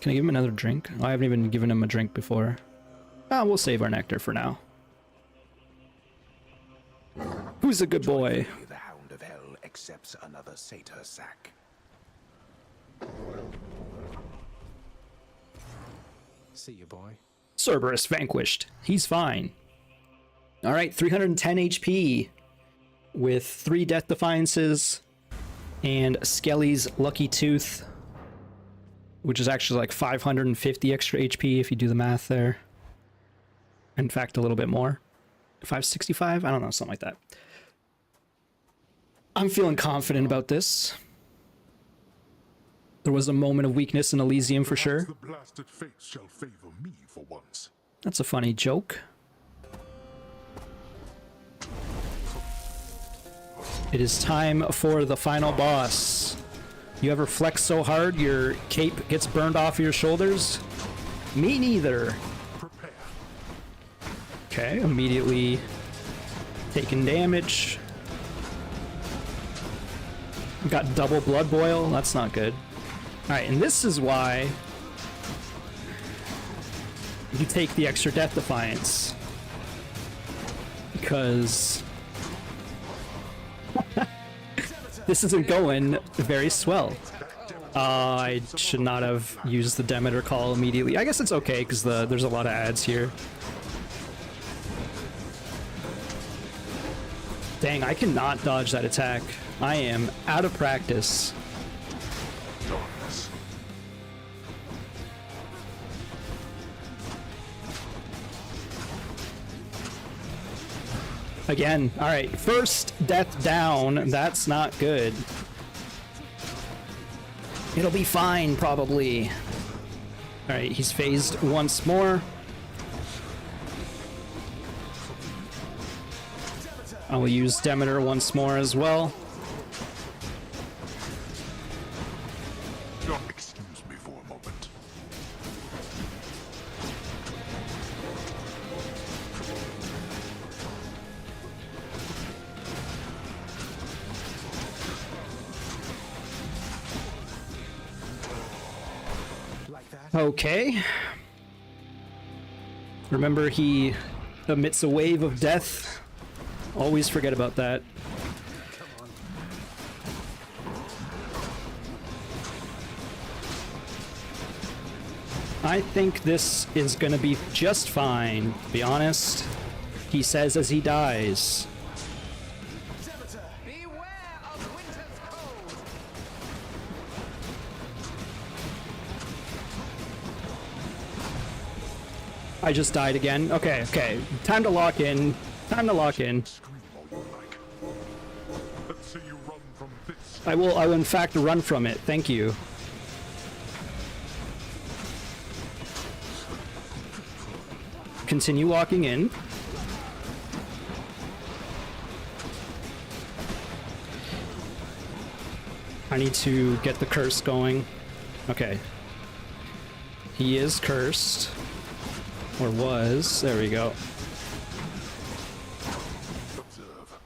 Can I give him another drink? Oh, I haven't even given him a drink before. Ah, we'll save our nectar for now. Who's a good boy? The Hound of Hell accepts another satyr sack. See you, boy. Cerberus vanquished. He's fine. Alright, 310 HP with 3 Death Defiances and Skelly's Lucky Tooth, which is actually like 550 extra HP if you do the math there. In fact, a little bit more. 565? I don't know, something like that. I'm feeling confident about this. There was a moment of weakness in Elysium for sure. The blasted fates shall favor me for once. That's a funny joke. It is time for the final boss. You ever flex so hard your cape gets burned off your shoulders? Me neither. Prepare. Okay, immediately taking damage. Got double blood boil. That's not good. Alright, and this is why you take the extra Death Defiance. Because this isn't going very swell. I should not have used the Demeter Call immediately. I guess it's okay because there's a lot of ads here. Dang, I cannot dodge that attack. I am out of practice. Again, alright, first death down, that's not good. It'll be fine, probably. Alright, he's phased once more. I will use Demeter once more as well. Excuse me for a moment. Okay. Remember, he emits a wave of death. Always forget about that. I think this is gonna be just fine, to be honest. He says as he dies. Beware of winter's cold! I just died again. Okay, okay. Time to lock in. Time to lock in. Scream all you like. Let's see you run from this. I will in fact run from it. Thank you. Continue walking in. I need to get the curse going. Okay. He is cursed. Or was. There we go. Observe.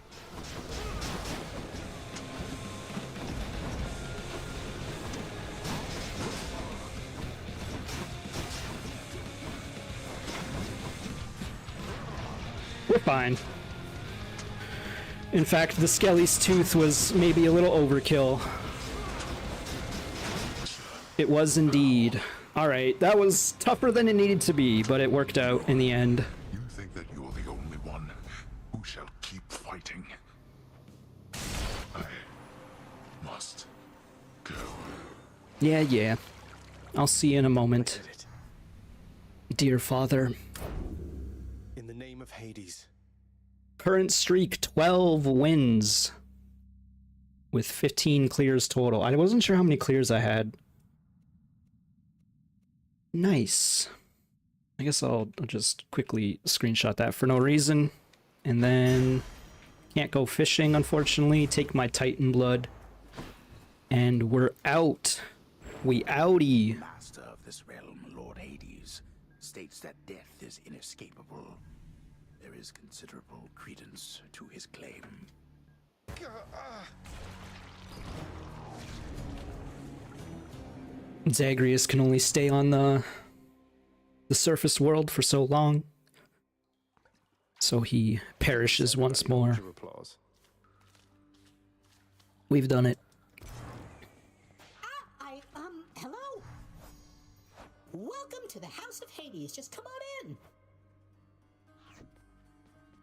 We're fine. In fact, the Skelly's tooth was maybe a little overkill. It was indeed. Alright, that was tougher than it needed to be, but it worked out in the end. You think that you're the only one who shall keep fighting? I must go. Yeah. I'll see you in a moment. Dear father. In the name of Hades. Current streak 12 wins. With 15 clears total. I wasn't sure how many clears I had. Nice. I guess I'll just quickly screenshot that for no reason. And then can't go fishing, unfortunately. Take my Titan blood. And we're out. We outie. Master of this realm, Lord Hades, states that death is inescapable. There is considerable credence to his claim. Zagreus can only stay on the surface world for so long. So he perishes once more. Applause. We've done it. Hello? Welcome to the House of Hades. Just come on in.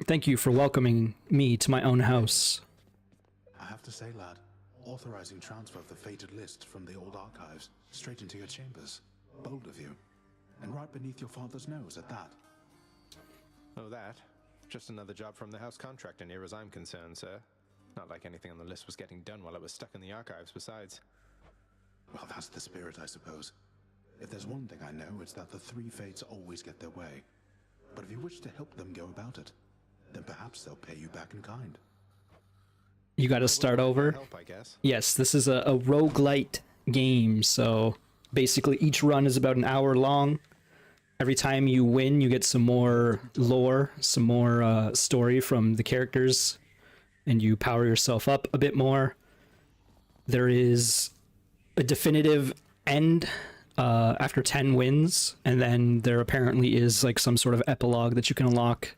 Thank you for welcoming me to my own house. I have to say, lad, authorizing transfer of the fated list from the old archives straight into your chambers. Bold of you. And right beneath your father's nose at that. Oh, that? Just another job from the house contractor near as I'm concerned, sir. Not like anything on the list was getting done while I was stuck in the archives besides. Well, that's the spirit, I suppose. If there's one thing I know, it's that the three fates always get their way. But if you wish to help them go about it, then perhaps they'll pay you back in kind. You gotta start over. Help, I guess. Yes, this is a roguelite game, so basically each run is about an hour long. Every time you win, you get some more lore, some more story from the characters, and you power yourself up a bit more. There is a definitive end after 10 wins, and then there apparently is like some sort of epilogue that you can unlock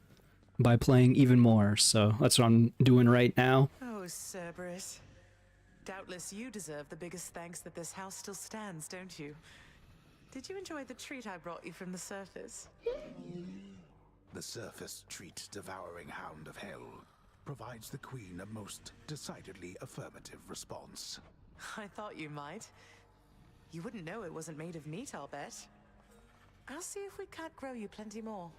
by playing even more. So that's what I'm doing right now. Oh, Cerberus. Doubtless you deserve the biggest thanks that this house still stands, don't you? Did you enjoy the treat I brought you from the surface? The surface treat devouring hound of hell provides the queen a most decidedly affirmative response. I thought you might. You wouldn't know it wasn't made of meat, I'll bet. I'll see if we can't grow you plenty more.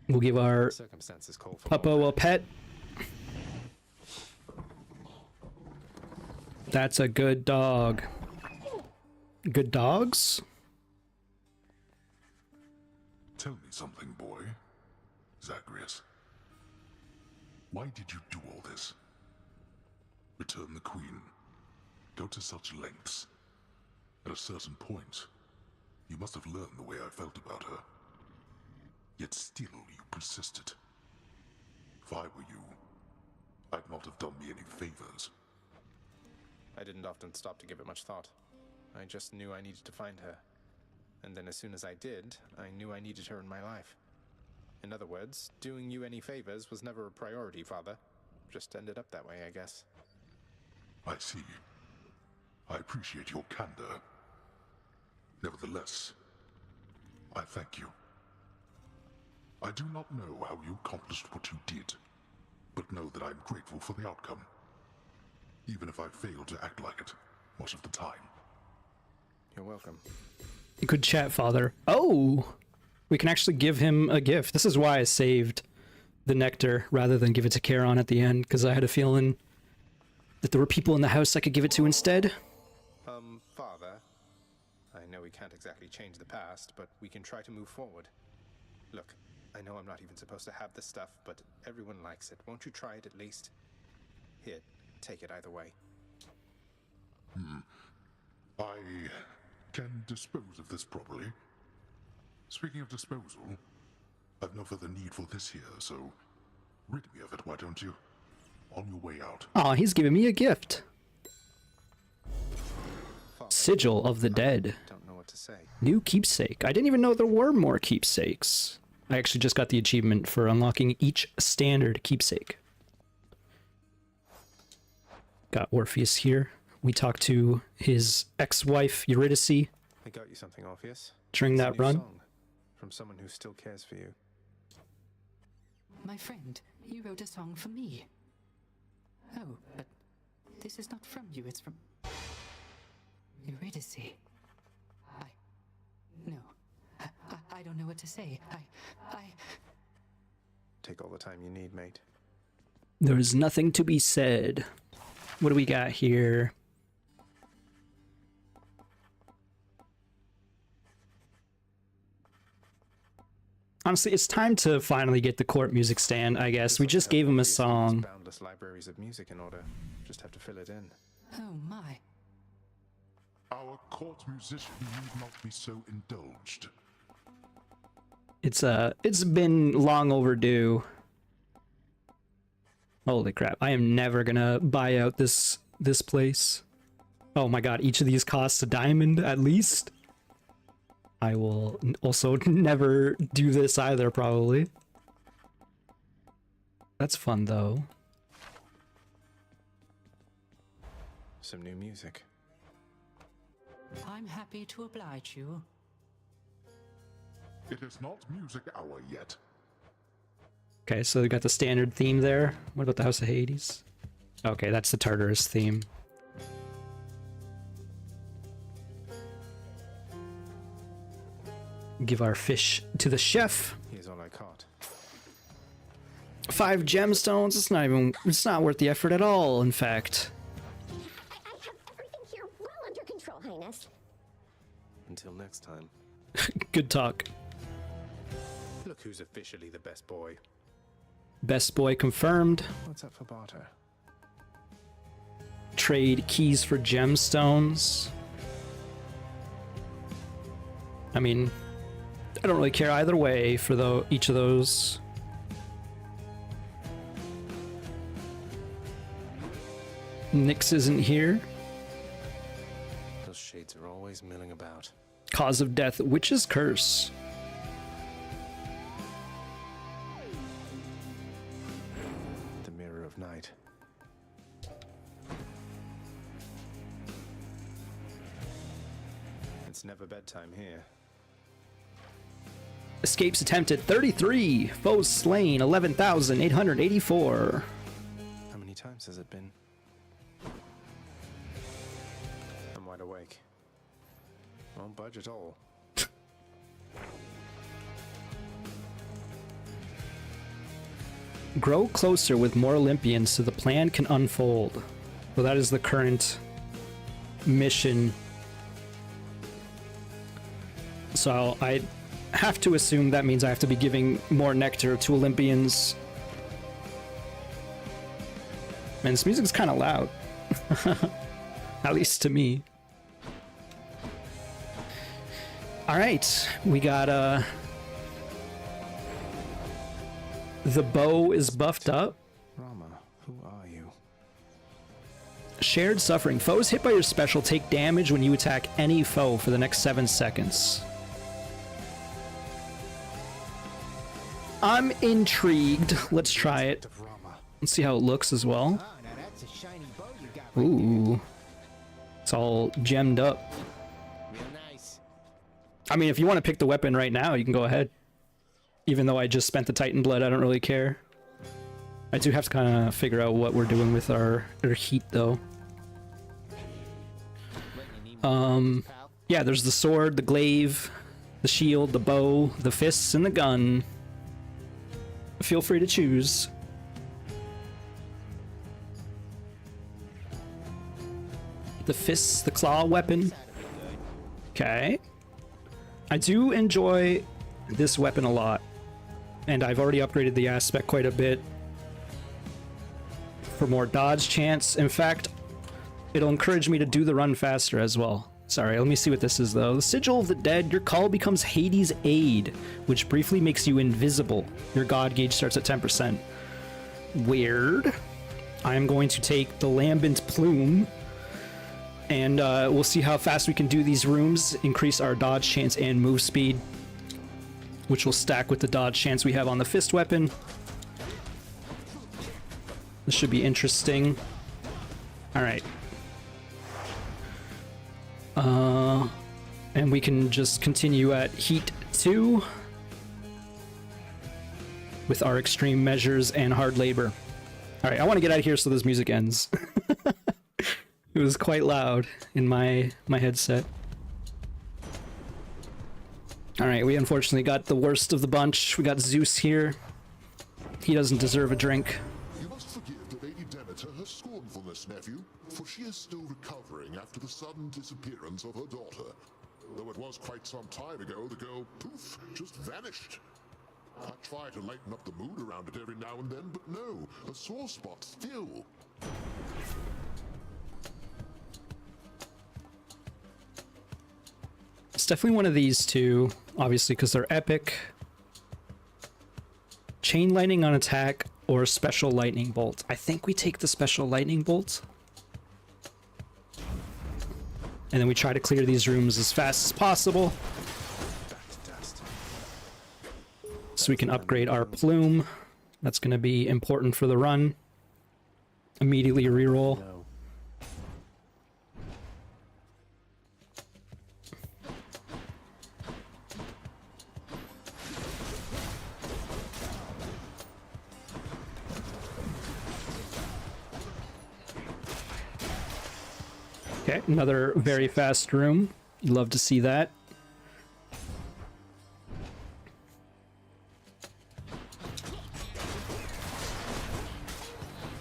We'll give our Circumstances call for puppo a pet. That's a good dog. Good dogs? Tell me something, boy. Zagreus. Why did you do all this? Return the queen. Go to such lengths. At a certain point, you must have learned the way I felt about her. Yet still you persisted. If I were you, I'd not have done me any favors. I didn't often stop to give it much thought. I just knew I needed to find her. And then as soon as I did, I knew I needed her in my life. In other words, doing you any favors was never a priority, Father. Just ended up that way, I guess. I see. I appreciate your candor. Nevertheless, I thank you. I do not know how you accomplished what you did, but know that I am grateful for the outcome, even if I fail to act like it much of the time. You're welcome. Good chat, Father. Oh! We can actually give him a gift. This is why I saved the nectar rather than give it to Charon at the end, because I had a feeling that there were people in the house I could give it to instead. Father, I know we can't exactly change the past, but we can try to move forward. Look, I know I'm not even supposed to have this stuff, but everyone likes it. Won't you try it at least? Here, take it either way. I can dispose of this properly. Speaking of disposal, I've no further need for this here, so rid me of it, why don't you? On your way out. Aw, he's giving me a gift. Father, Sigil of the Dead. don't know what to say. New keepsake. I didn't even know there were more keepsakes. I actually just got the achievement for unlocking each standard keepsake. Got Orpheus here. We talked to his ex-wife, Eurydice, I got you something, Orpheus. during It's a that new run. song from someone who still cares for you. My friend, you wrote a song for me. Oh, but this is not from you, it's from Eurydice. I don't know what to say. Take all the time you need, mate. There's nothing to be said. What do we got here? Honestly, it's time to finally get the court music stand, I guess. We just gave him a song. Boundless libraries of music in order. Just have to fill it in. Oh my. Our court musician need not be so indulged. It's been long overdue. Holy crap, I am never gonna buy out this place. Oh my god, each of these costs a diamond at least. I will also never do this either, probably. That's fun, though. Some new music. I'm happy to oblige you. It is not music hour yet. Okay, so we got the standard theme there. What about the House of Hades? Okay, that's the Tartarus theme. Give our fish to the chef. Here's all I caught. 5 gemstones. It's not worth the effort at all, in fact. I have everything here well under control, Highness. Until next time. Good talk. Look who's officially the best boy. Best boy confirmed. What's up for barter? Trade keys for gemstones. I mean, I don't really care either way for each of those. Nyx isn't here. Those shades are always milling about. Cause of death, Witch's Curse. The Mirror of Night. It's never bedtime here. Escapes attempted 33. Foes slain 11,884. How many times has it been? I'm wide awake. Won't budge at all. Grow closer with more Olympians so the plan can unfold. Well, that is the current mission. So I have to assume that means I have to be giving more nectar to Olympians. Man, this music's kind of loud. At least to me. Alright, we got the bow is buffed up. Rama, who are you? Shared suffering. Foes hit by your special take damage when you attack any foe for the next 7 seconds. I'm intrigued. Let's try it. Let's see how it looks as well. Ah, now that's a shiny bow you got right Ooh. It's all gemmed up. there. Real nice. I mean, if you want to pick the weapon right now, you can go ahead. Even though I just spent the Titan Blood, I don't really care. I do have to kind of figure out what we're doing with our heat, though. Yeah, there's the sword, the glaive, the shield, the bow, the fists, and the gun. Feel free to choose. The fists, the claw weapon. Okay. I do enjoy this weapon a lot. And I've already upgraded the aspect quite a bit for more dodge chance. In fact, it'll encourage me to do the run faster as well. Sorry, let me see what this is though. The Sigil of the Dead, your call becomes Hades' aid, which briefly makes you invisible. Your god gauge starts at 10%. Weird. I'm going to take the Lambent Plume, and we'll see how fast we can do these rooms, increase our dodge chance and move speed, which will stack with the dodge chance we have on the fist weapon. This should be interesting. Alright. And we can just continue at Heat 2 with our extreme measures and hard labor. Alright, I want to get out of here so this music ends. It was quite loud in my headset. Alright, we unfortunately got the worst of the bunch. We got Zeus here. He doesn't deserve a drink. You must forgive the Lady Demeter her scornfulness, nephew, for she is still recovering after the sudden disappearance of her daughter. Though it was quite some time ago, the girl, poof, just vanished. I try to lighten up the mood around it every now and then, but no, a sore spot still. It's definitely one of these two, obviously, because they're epic. Chain lightning on attack or special lightning bolt. I think we take the special lightning bolt. And then we try to clear these rooms as fast as possible. So we can upgrade our plume. That's going to be important for the run. Immediately reroll. Okay, another very fast room. You love to see that.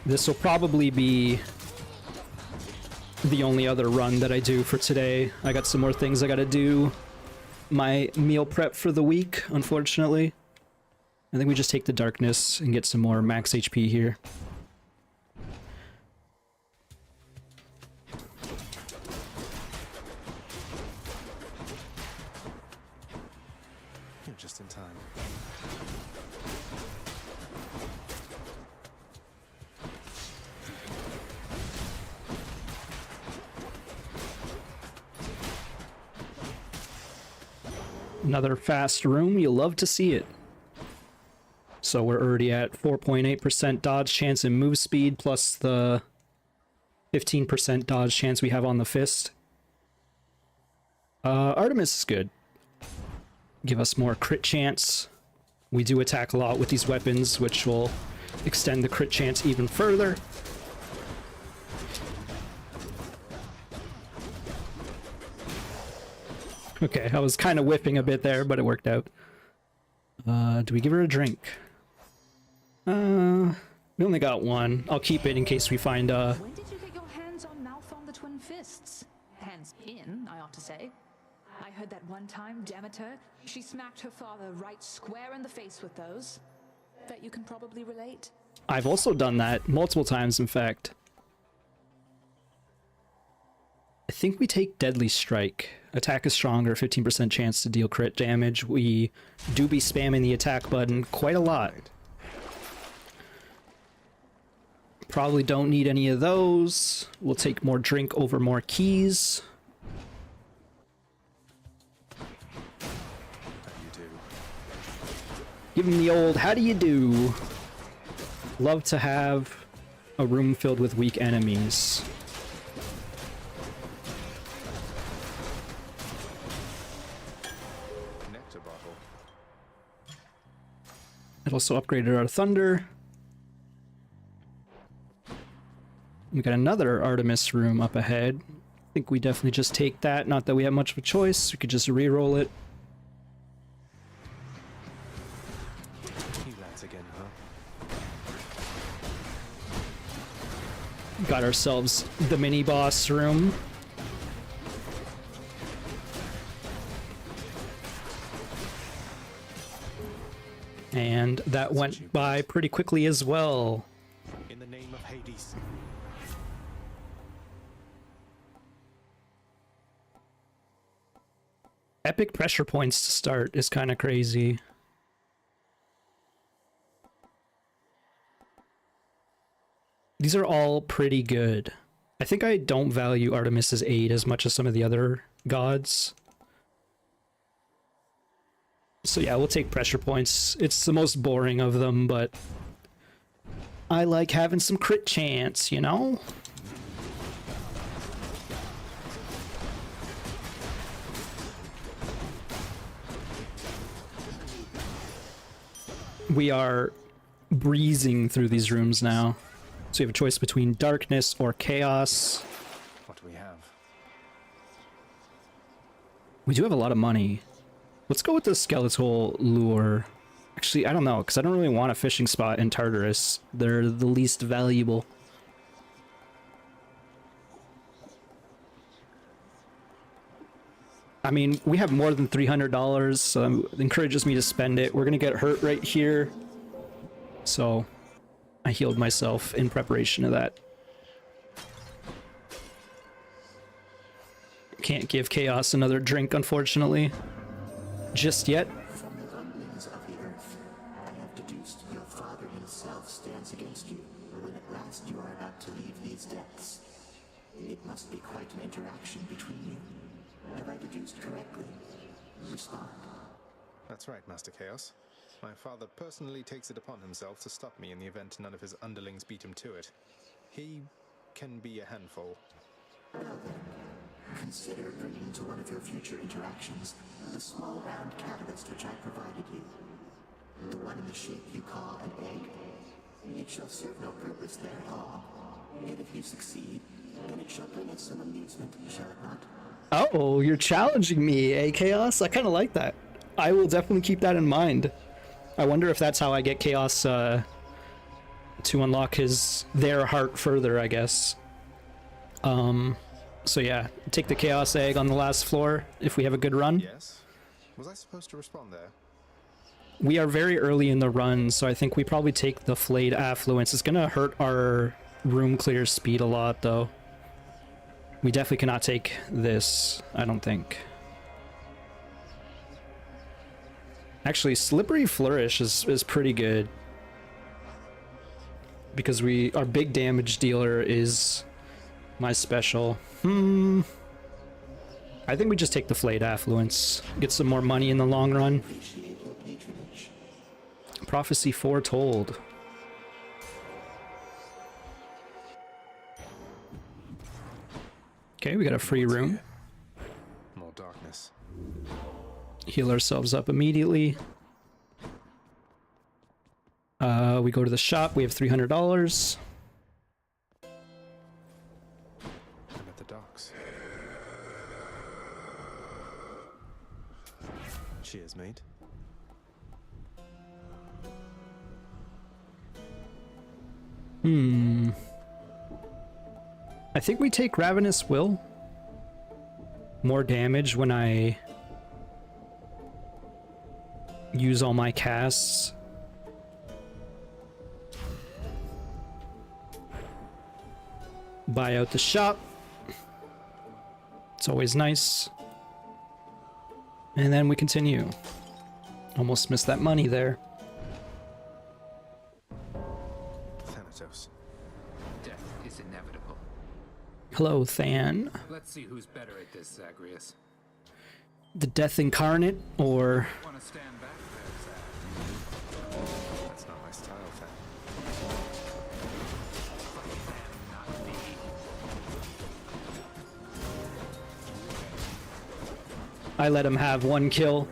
This will probably be the only other run that I do for today. I got some more things I gotta do. My meal prep for the week, unfortunately. I think we just take the darkness and get some more max HP here. You're just in time. Another fast room, you'll love to see it. So we're already at 4.8% dodge chance and move speed, plus the 15% dodge chance we have on the fist. Artemis is good. Give us more crit chance. We do attack a lot with these weapons, which will extend the crit chance even further. Okay, I was kind of whiffing a bit there, but it worked out. Do we give her a drink? We only got one. I'll keep it in case we find When did you get your hands on Malphon the Twin Fists? Hands in, I ought to say. I heard that one time Demeter, she smacked her father right square in the face with those. Bet you can probably relate. I've also done that multiple times, in fact. I think we take Deadly Strike. Attack is stronger, 15% chance to deal crit damage. We do be spamming the attack button quite a lot. Probably don't need any of those. We'll take more drink over more keys. Give him the old, how do you do? Love to have a room filled with weak enemies. bottle. It also upgraded our thunder. We got another Artemis room up ahead. I think we definitely just take that. Not that we have much of a choice. We could just re-roll it. He lads again, huh? Got ourselves the mini boss room. And that went by pretty quickly as well. In the name of Hades. Epic pressure points to start is kind of crazy. These are all pretty good. I think I don't value Artemis's aid as much as some of the other gods. So yeah, we'll take pressure points. It's the most boring of them, but I like having some crit chance, you know? We are breezing through these rooms now. So you have a choice between darkness or chaos. What do we have? We do have a lot of money. Let's go with the skeletal lure. Actually, I don't know, because I don't really want a fishing spot in Tartarus. They're the least valuable. I mean, we have more than $300, so it encourages me to spend it. We're gonna get hurt right here. So, I healed myself in preparation of that. Can't give Chaos another drink, unfortunately. Just yet. From the rumblings of the earth, I have deduced your father himself stands against you when at last you are about to leave these depths. It must be quite an interaction between you. Have I deduced correctly? Respond. That's right, Master Chaos. My father personally takes it upon himself to stop me in the event none of his underlings beat him to it. He can be a handful. Well then, consider bringing to one of your future interactions the small round catalyst which I provided you. The one in the shape you call an egg. It shall serve no purpose there at all. Yet if you succeed, then it shall bring us some amusement, shall it not? Oh, you're challenging me, eh, Chaos? I kind of like that. I will definitely keep that in mind. I wonder if that's how I get Chaos to unlock their heart further, I guess. So yeah, take the Chaos Egg on the last floor if we have a good run. Yes? Was I supposed to respond there? We are very early in the run, so I think we probably take the Flayed Affluence. It's gonna hurt our room clear speed a lot, though. We definitely cannot take this, I don't think. Actually, Slippery Flourish is pretty good. Because our big damage dealer is my special. I think we just take the Flayed Affluence. Get some more money in the long run. Prophecy foretold. Okay, we got a free room. More darkness. Heal ourselves up immediately. We go to the shop. We have $300. I'm at the docks. Cheers, mate. I think we take Ravenous Will. More damage when I use all my casts. Buy out the shop. It's always nice. And then we continue. Almost missed that money there. Thanatos. Death is inevitable. Hello, Than. Let's see who's better at this, Zagreus. The Death Incarnate, or... Want to stand back there, Zag? That's not my style, Fan. I let him have one kill.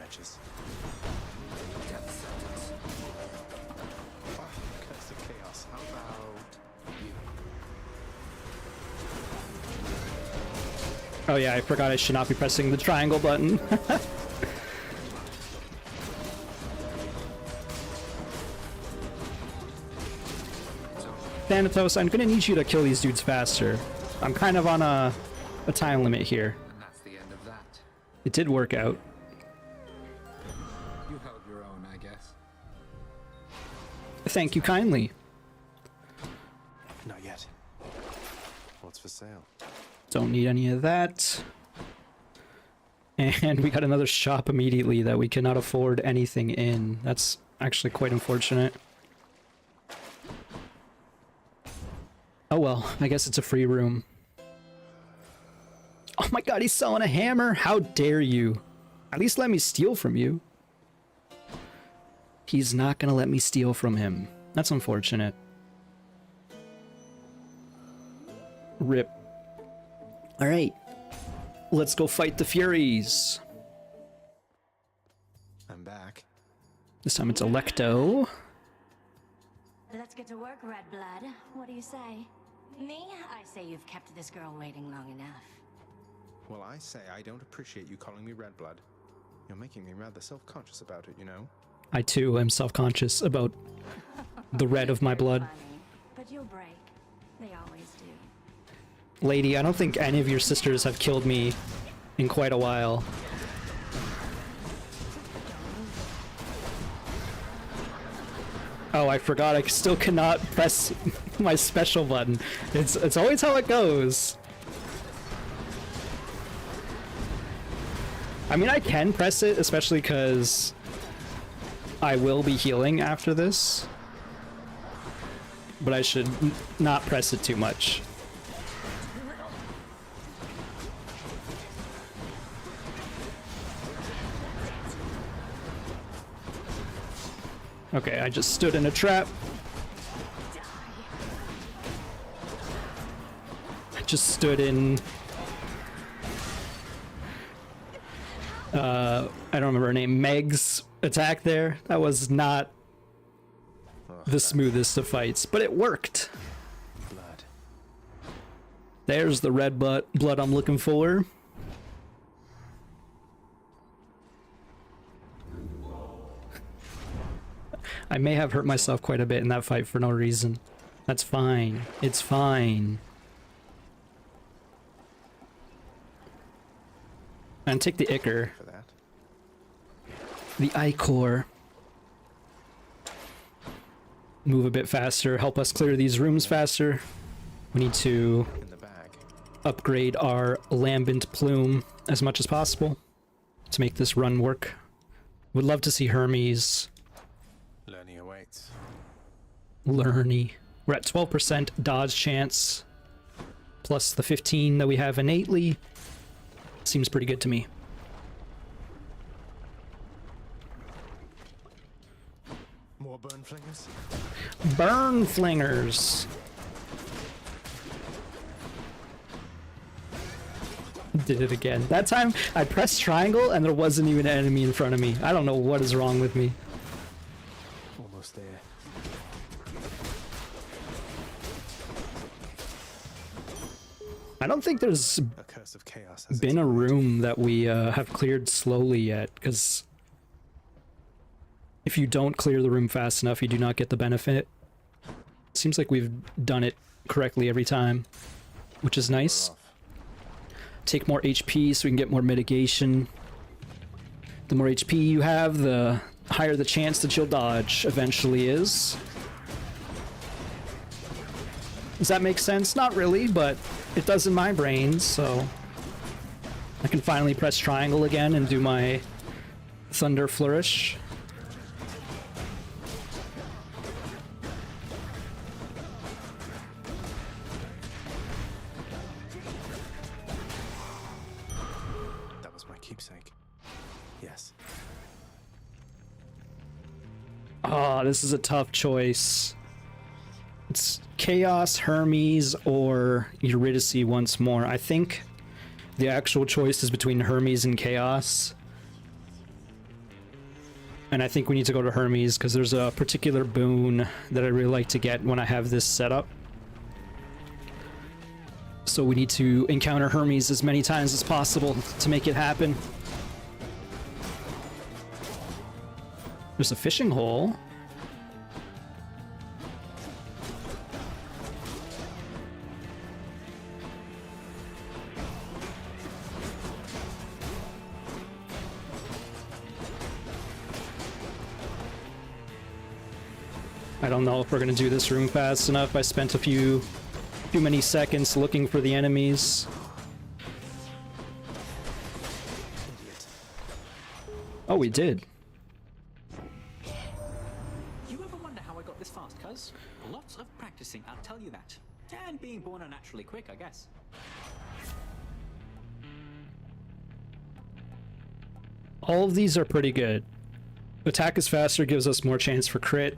Oh yeah, I forgot I should not be pressing the triangle button. Thanatos, I'm gonna need you to kill these dudes faster. I'm kind of on a time limit here. And that's the end of that. It did work out. You held your own, I guess. Thank you kindly. Not yet. What's for sale? Don't need any of that. And we got another shop immediately that we cannot afford anything in. That's actually quite unfortunate. Oh well, I guess it's a free room. Oh my god, he's selling a hammer? How dare you? At least let me steal from you. He's not gonna let me steal from him. That's unfortunate. Rip. Alright. Let's go fight the Furies. I'm back. This time it's Electo. Let's get to work, Red Blood. What do you say? Me? I say you've kept this girl waiting long enough. Well, I say I don't appreciate you calling me Red Blood. You're making me rather self-conscious about it, you know? I too am self-conscious about the red of my blood. Funny, but you'll break. They always do. Lady, I don't think any of your sisters have killed me in quite a while. Oh, I forgot I still cannot press my special button. It's always how it goes. I mean, I can press it, especially because I will be healing after this. But I should not press it too much. Okay, I just stood in a trap. I just stood in... I don't remember her name. Meg's attack there. That was not the smoothest of fights, but it worked. Blood. There's the red blood I'm looking for. I may have hurt myself quite a bit in that fight for no reason. That's fine. It's fine. And take the Ichor. For that. The Ichor. Move a bit faster, help us clear these rooms faster. We need to In the bag. upgrade our lambent plume as much as possible to make this run work. Would love to see Hermes. Learning awaits. Learny. We're at 12% dodge chance, plus the 15 that we have innately. Seems pretty good to me. More burn flingers? Burn flingers! Did it again. That time I pressed triangle and there wasn't even an enemy in front of me. I don't know what is wrong with me. Almost there. I don't think there's A curse of chaos has been a room that we have cleared slowly yet, because if you don't clear the room fast enough, you do not get the benefit. Seems like we've done it correctly every time, which is nice. Take more HP so we can get more mitigation. The more HP you have, the higher the chance that you'll dodge eventually is. Does that make sense? Not really, but it does in my brain, so I can finally press triangle again and do my Thunder Flourish. That was my keepsake. Yes. Ah, this is a tough choice. It's Chaos, Hermes, or Eurydice once more. I think the actual choice is between Hermes and Chaos. And I think we need to go to Hermes because there's a particular boon that I really like to get when I have this set up. So we need to encounter Hermes as many times as possible to make it happen. There's a fishing hole. I don't know if we're gonna do this room fast enough. I spent a few many seconds looking for the enemies. Oh, we did. You ever wonder how I got this fast, cuz? Lots of practicing, I'll tell you that. And being born unnaturally quick, I guess. All of these are pretty good. Attack is faster, gives us more chance for crit.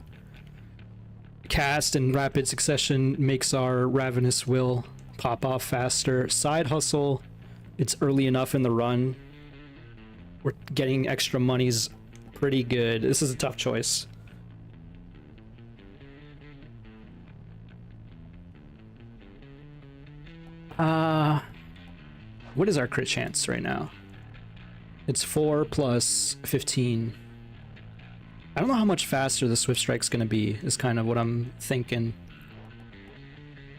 Cast in rapid succession makes our Ravenous Will pop off faster. Side Hustle, it's early enough in the run. We're getting extra money's pretty good. This is a tough choice. What is our crit chance right now? It's 4 plus 15. I don't know how much faster the Swift Strike's gonna be, is kind of what I'm thinking.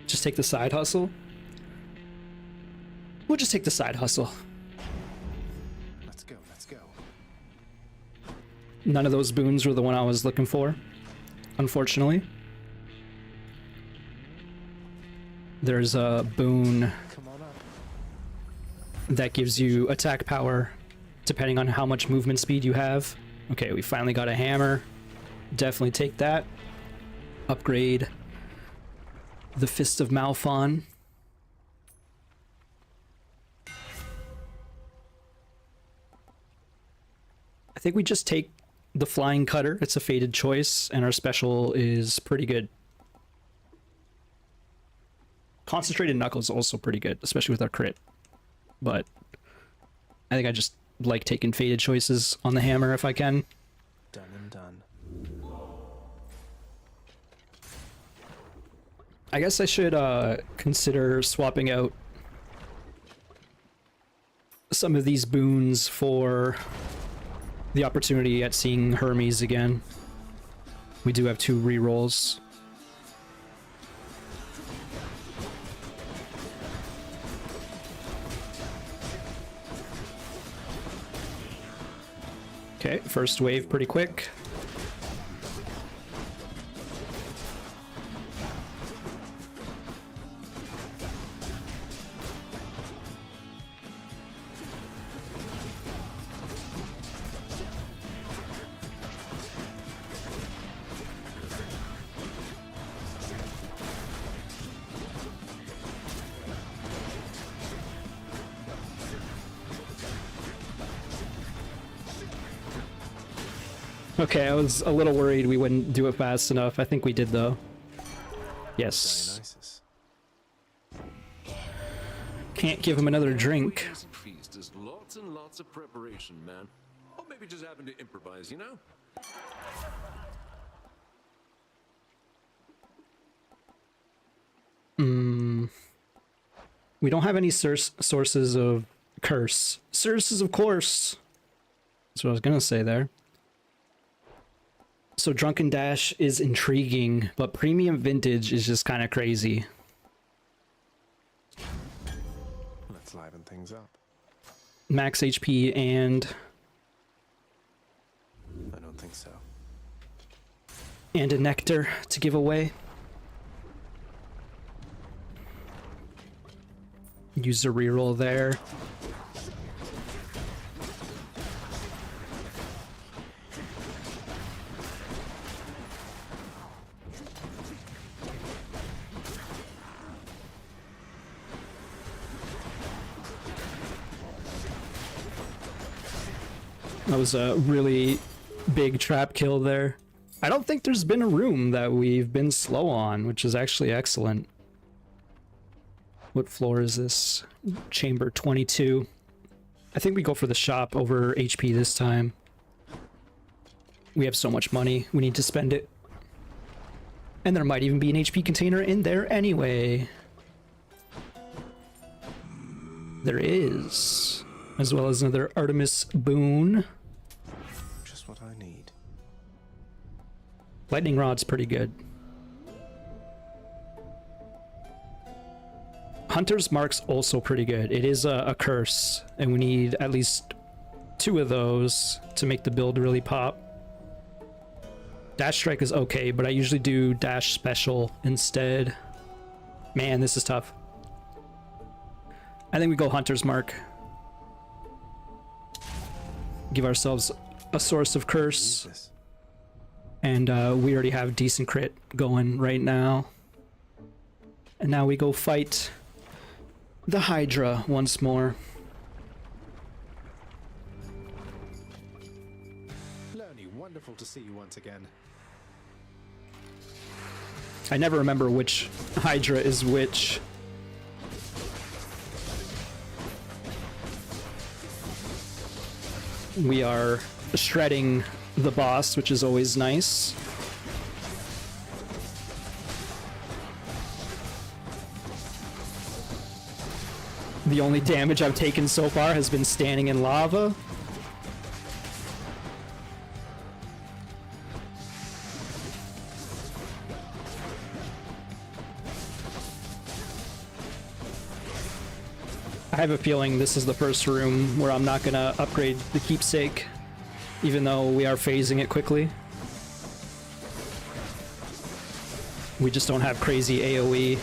Just take the Side Hustle? We'll just take the Side Hustle. Let's go, let's go. None of those boons were the one I was looking for, unfortunately. There's a boon that gives you attack power depending on how much movement speed you have. Okay, we finally got a hammer. Definitely take that. Upgrade the Fist of Malphon. I think we just take the Flying Cutter. It's a fated choice, and our special is pretty good. Concentrated Knuckle is also pretty good, especially with our crit. But I think I just like taking fated choices on the hammer if I can. Done and done. I guess I should consider swapping out some of these boons for the opportunity at seeing Hermes again. We do have 2 rerolls. Okay, first wave pretty quick. Okay, I was a little worried we wouldn't do it fast enough. I think we did, though. Yes. Can't give him another drink. Feast is lots and lots of preparation, man. Or maybe just happen to improvise, you know? We don't have any sources of curse. Sources, of course. That's what I was gonna say there. So Drunken Dash is intriguing, but Premium Vintage is just kind of crazy. Let's liven things up. Max HP and... I don't think so. And a Nectar to give away. Use a reroll there. That was a really big trap kill there. I don't think there's been a room that we've been slow on, which is actually excellent. What floor is this? Chamber 22. I think we go for the shop over HP this time. We have so much money, we need to spend it. And there might even be an HP container in there anyway. There is. As well as another Artemis boon. Just what I need. Lightning Rod's pretty good. Hunter's Mark's also pretty good. It is a curse, and we need at least 2 of those to make the build really pop. Dash Strike is okay, but I usually do Dash Special instead. Man, this is tough. I think we go Hunter's Mark. Give ourselves a source of curse. And we already have decent crit going right now. And now we go fight the Hydra once more. Lernie, wonderful to see you once again. I never remember which Hydra is which. We are shredding the boss, which is always nice. The only damage I've taken so far has been standing in lava. I have a feeling this is the first room where I'm not gonna upgrade the keepsake, even though we are phasing it quickly. We just don't have crazy AoE.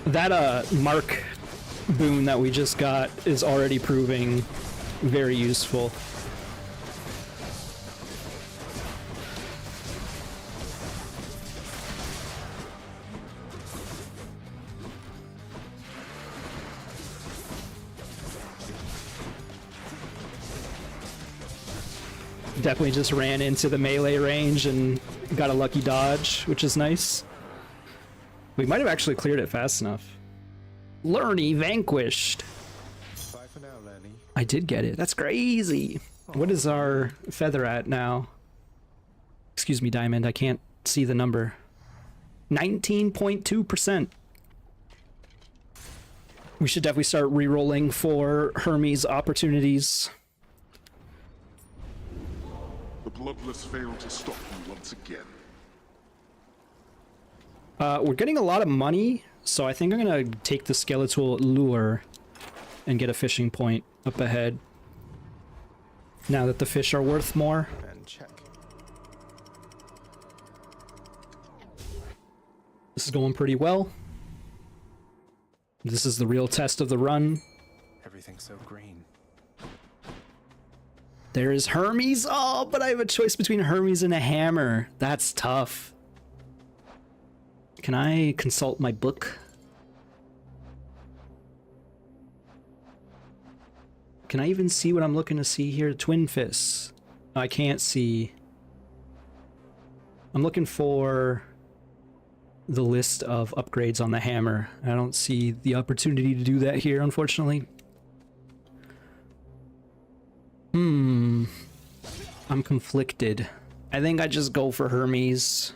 That Mark boon that we just got is already proving very useful. Definitely just ran into the melee range and got a lucky dodge, which is nice. We might have actually cleared it fast enough. Lernie vanquished. Bye for now, Lernie. I did get it. That's crazy. What is our feather at now? Excuse me, Diamond. I can't see the number. 19.2%. We should definitely start re-rolling for Hermes opportunities. The Bloodless failed to stop you once again. We're getting a lot of money, so I think I'm gonna take the skeletal lure and get a fishing point up ahead. Now that the fish are worth more. And check. This is going pretty well. This is the real test of the run. Everything's so green. There is Hermes. Oh, but I have a choice between Hermes and a hammer. That's tough. Can I consult my book? Can I even see what I'm looking to see here? Twin fists. I can't see. I'm looking for the list of upgrades on the hammer. I don't see the opportunity to do that here, unfortunately. I'm conflicted. I think I just go for Hermes.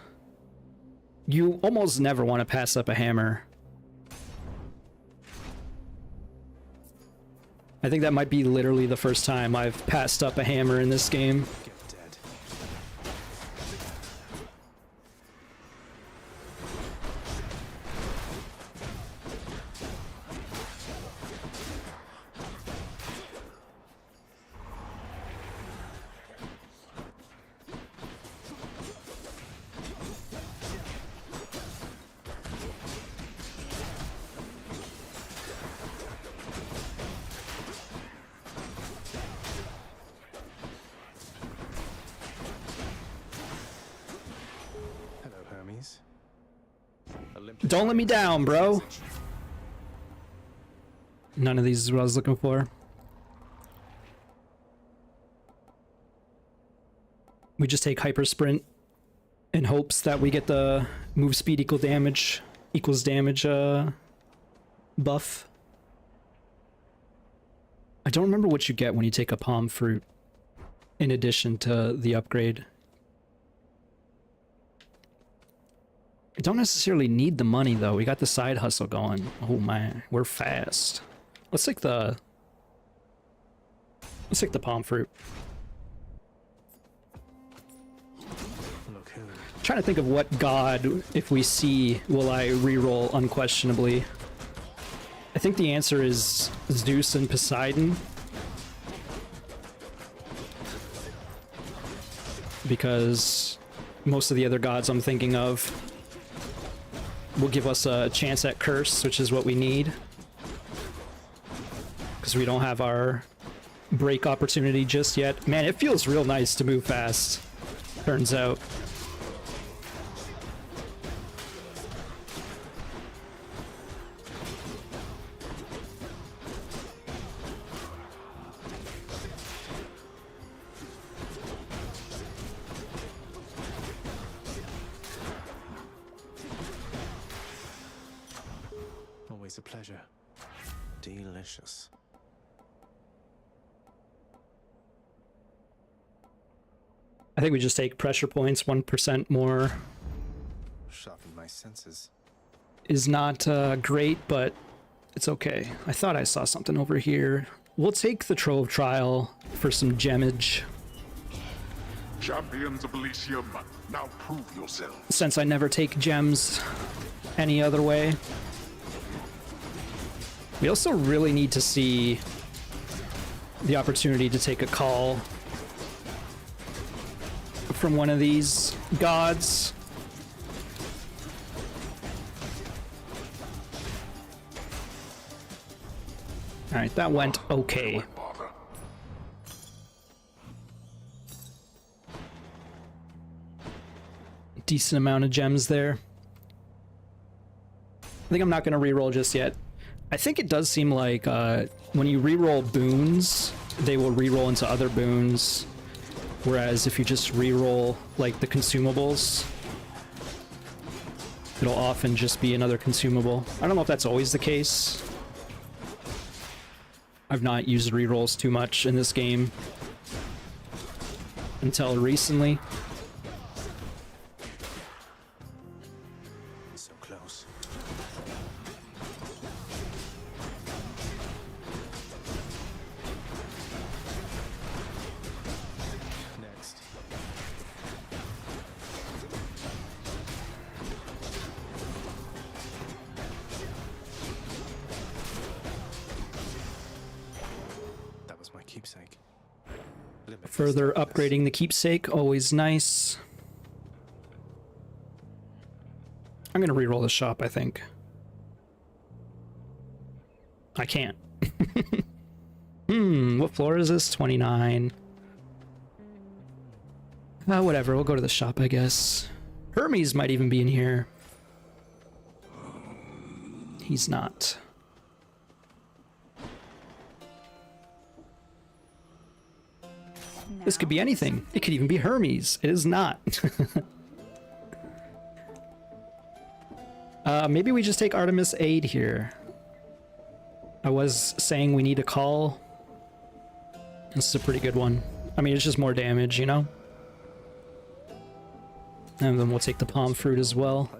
You almost never want to pass up a hammer. I think that might be literally the first time I've passed up a hammer in this game. Don't let me down, bro. None of these is what I was looking for. We just take hyper sprint in hopes that we get the move speed equals damage buff. I don't remember what you get when you take a palm fruit in addition to the upgrade. We don't necessarily need the money though. We got the side hustle going. Oh man, we're fast. Let's take the palm fruit. Look who. Trying to think of what god, if we see, will I reroll unquestionably. I think the answer is Zeus and Poseidon. Because most of the other gods I'm thinking of will give us a chance at curse, which is what we need. Because we don't have our break opportunity just yet. Man, it feels real nice to move fast, turns out. Always a pleasure. Delicious. I think we just take pressure points, 1% more. Sharpen my senses. Is not great, but it's okay. I thought I saw something over here. We'll take the Trove Trial for some gemage. Champions of Elysium, now prove yourselves. Since I never take gems any other way. We also really need to see the opportunity to take a call from one of these gods. Alright, that went okay. Decent amount of gems there. I think I'm not going to reroll just yet. I think it does seem like when you reroll boons, they will reroll into other boons. Whereas if you just reroll like the consumables, it'll often just be another consumable. I don't know if that's always the case. I've not used rerolls too much in this game until recently. So close. Next. That was my keepsake. Further upgrading the keepsake, always nice. I'm gonna reroll the shop, I think. I can't. What floor is this? 29. Whatever, we'll go to the shop, I guess. Hermes might even be in here. He's not. This could be anything. It could even be Hermes. It is not. Maybe we just take Artemis Aid here. I was saying we need a call. This is a pretty good one. I mean, it's just more damage, you know? And then we'll take the palm fruit as well.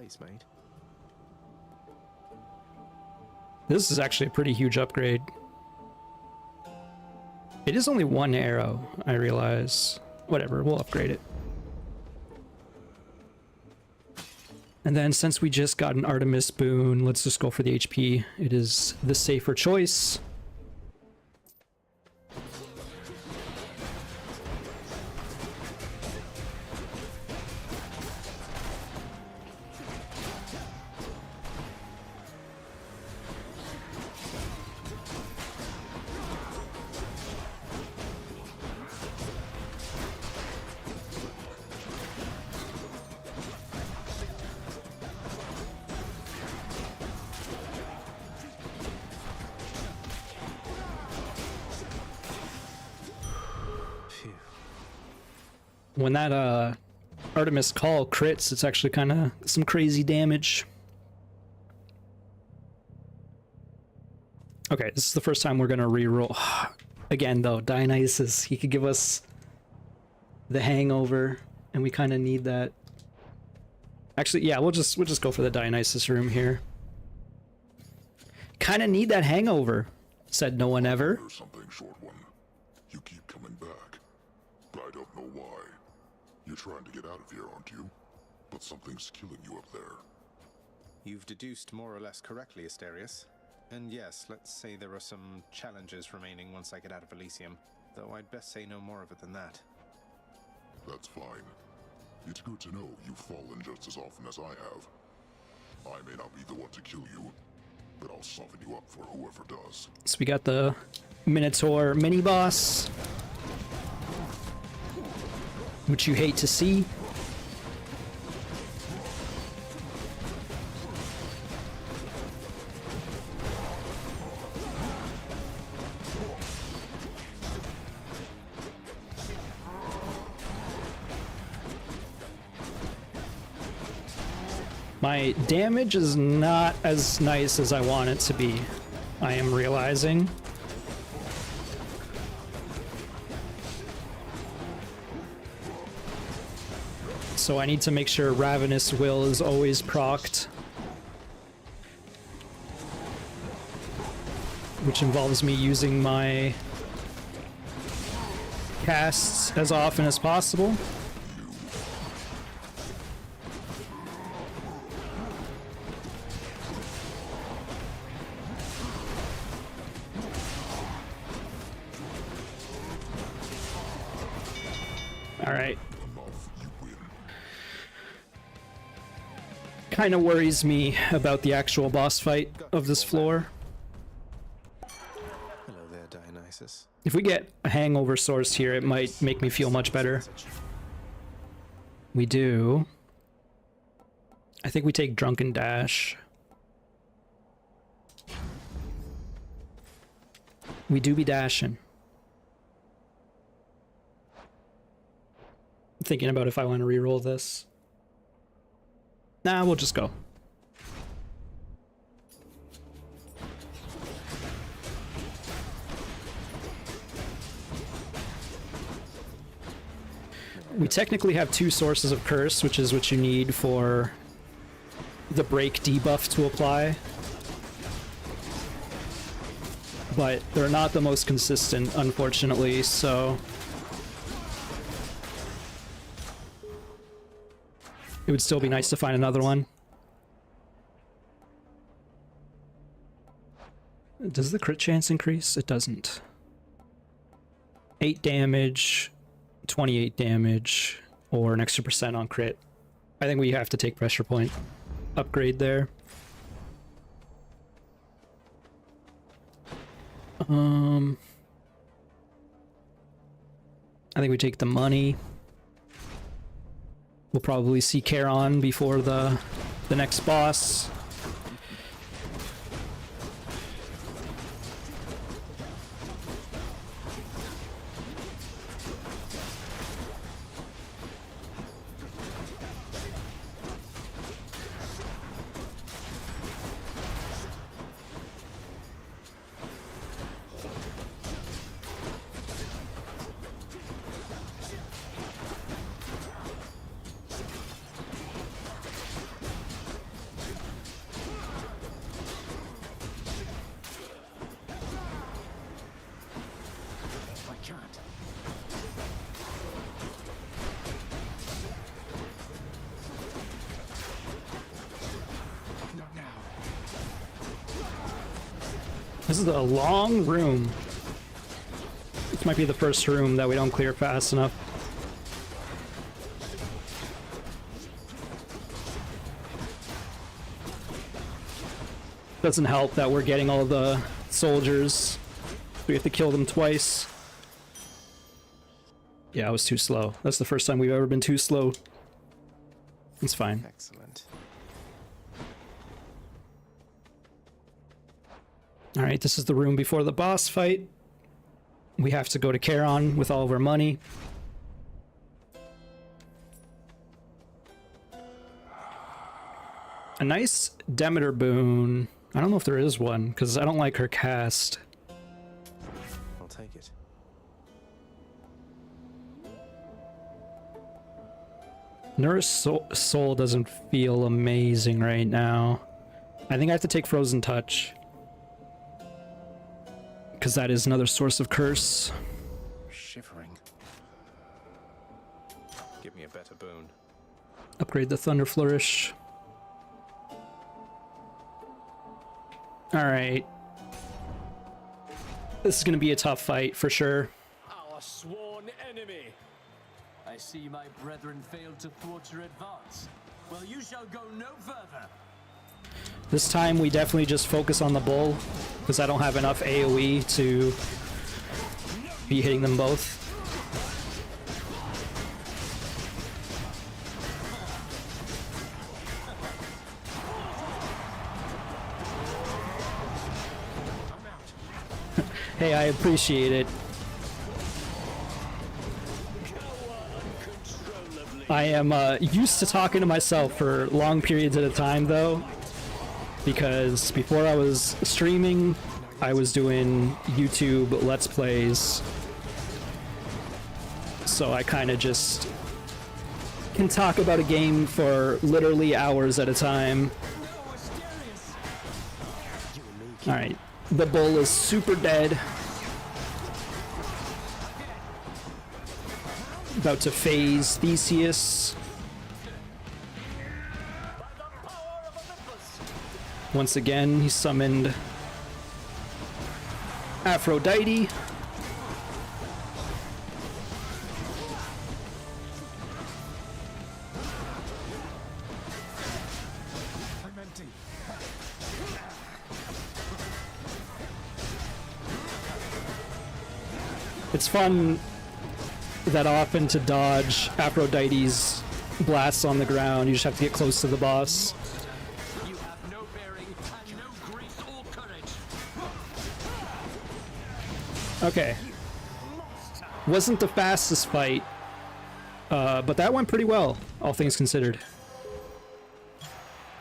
This is actually a pretty huge upgrade. It is only one arrow, I realize. Whatever, we'll upgrade it. And then since we just got an Artemis boon, let's just go for the HP. It is the safer choice. When that Artemis call crits, it's actually kind of some crazy damage. Okay, this is the first time we're gonna reroll. Again though, Dionysus, he could give us the hangover, and we kind of need that. Actually, yeah, we'll just go for the Dionysus room here. Kinda need that hangover, said no one ever. There's something, short one. You keep coming back, but I don't know why. You're trying to get out of here, aren't you? But something's killing you up there. You've deduced more or less correctly, Asterius. And yes, let's say there are some challenges remaining once I get out of Elysium, though I'd best say no more of it than that. That's fine. It's good to know you've fallen just as often as I have. I may not be the one to kill you, but I'll soften you up for whoever does. So we got the Minotaur mini-boss, which you hate to see. My damage is not as nice as I want it to be, I am realizing. So I need to make sure Ravenous Will is always procced, which involves me using my casts as often as possible. Alright. Kind of worries me about the actual boss fight of this floor. Hello there, Dionysus. If we get a hangover source here, it might make me feel much better. We do. I think we take Drunken Dash. We do be dashing. I'm thinking about if I want to reroll this. Nah, we'll just go. We technically have 2 sources of curse, which is what you need for the break debuff to apply. But they're not the most consistent, unfortunately, so it would still be nice to find another one. Does the crit chance increase? It doesn't. 8 damage, 28 damage, or an extra % on crit. I think we have to take pressure point. Upgrade there. I think we take the money. We'll probably see Charon before the next boss. This is a long room. This might be the first room that we don't clear fast enough. Doesn't help that we're getting all the soldiers. We have to kill them twice. Yeah, I was too slow. That's the first time we've ever been too slow. It's fine. Excellent. Alright, this is the room before the boss fight. We have to go to Charon with all of our money. A nice Demeter boon. I don't know if there is one, because I don't like her cast. I'll take it. Nourished Soul doesn't feel amazing right now. I think I have to take Frozen Touch, because that is another source of curse. Shivering. Give me a better boon. Upgrade the Thunder Flourish. Alright. This is going to be a tough fight for sure. Our sworn enemy. I see my brethren failed to thwart your advance. Well, you shall go no further. This time we definitely just focus on the bull, because I don't have enough AoE to be hitting them both. Hey, I appreciate it. I am used to talking to myself for long periods at a time though, because before I was streaming, I was doing YouTube Let's Plays, so I kind of just can talk about a game for literally hours at a time. Alright, the bull is super dead. About to phase Theseus. Once again, he summoned Aphrodite. It's fun that often to dodge Aphrodite's blasts on the ground. You just have to get close to the boss. You have no bearing and no grace or courage. Okay. Wasn't the fastest fight, but that went pretty well, all things considered.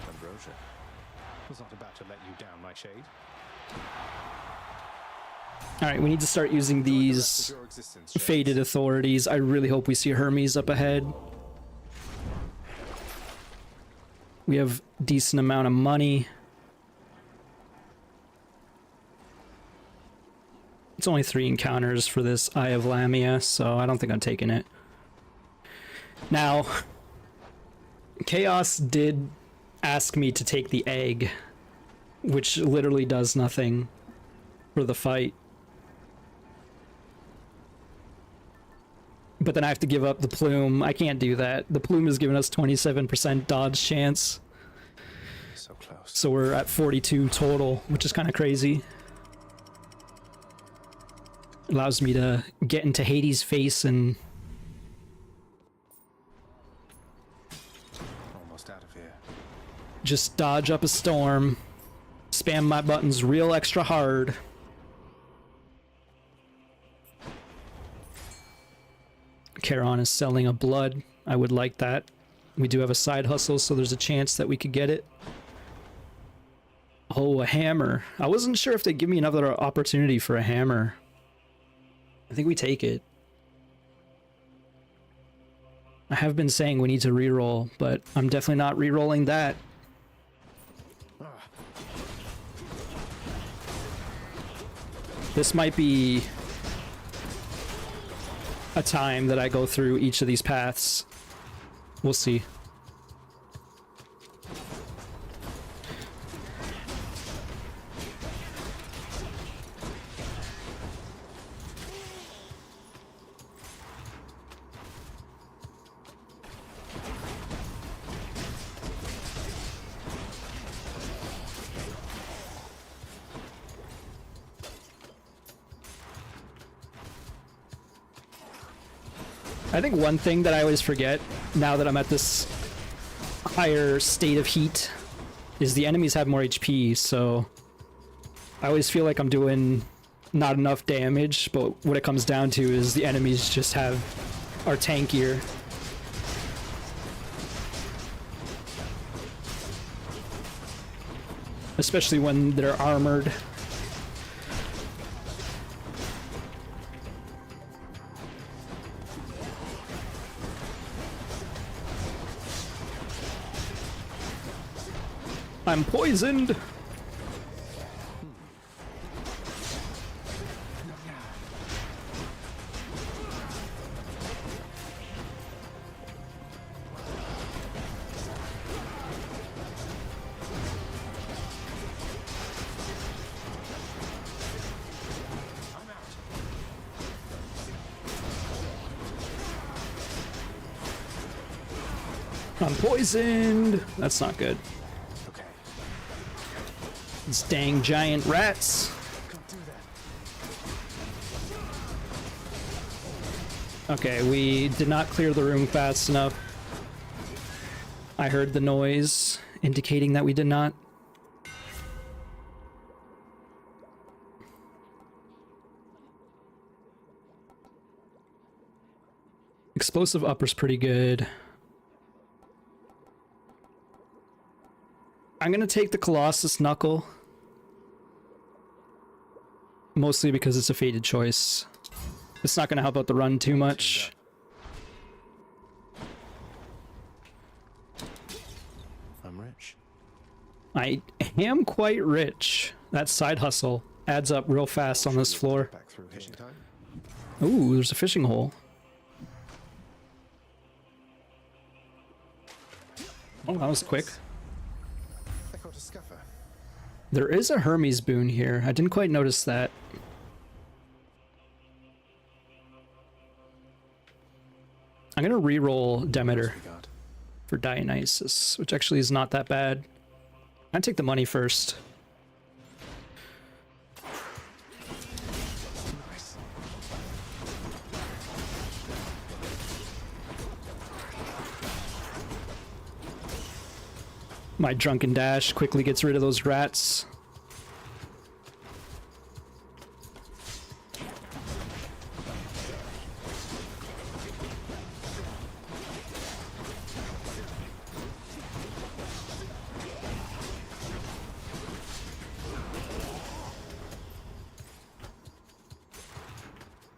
Ambrosia was not about to let you down, my shade. Alright, we need to start using these faded authorities. I really hope we see Hermes up ahead. We have a decent amount of money. It's only 3 encounters for this Eye of Lamia, so I don't think I'm taking it. Now, Chaos did ask me to take the egg, which literally does nothing for the fight. But then I have to give up the plume. I can't do that. The plume is giving us 27% dodge chance. So close. So we're at 42 total, which is kind of crazy. Allows me to get into Hades' face and... Almost out of here. just dodge up a storm. Spam my buttons real extra hard. Charon is selling a blood. I would like that. We do have a side hustle, so there's a chance that we could get it. Oh, a hammer. I wasn't sure if they'd give me another opportunity for a hammer. I think we take it. I have been saying we need to reroll, but I'm definitely not rerolling that. This might be a time that I go through each of these paths. We'll see. I think one thing that I always forget, now that I'm at this higher state of heat, is the enemies have more HP, so I always feel like I'm doing not enough damage, but what it comes down to is the enemies just are tankier. Especially when they're armored. I'm poisoned! I'm poisoned! That's not good. Okay. These dang giant rats. Okay, we did not clear the room fast enough. I heard the noise indicating that we did not. Explosive upper's pretty good. I'm gonna take the Colossus Knuckle. Mostly because it's a fated choice. It's not gonna help out the run too much. I'm rich. I am quite rich. That side hustle adds up real fast on this floor. Back through fishing time. Ooh, there's a fishing hole. Oh, that was quick. I caught a scuffer. There is a Hermes boon here. I didn't quite notice that. I'm gonna re-roll Demeter for Dionysus, which actually is not that bad. I take the money first. My drunken dash quickly gets rid of those rats.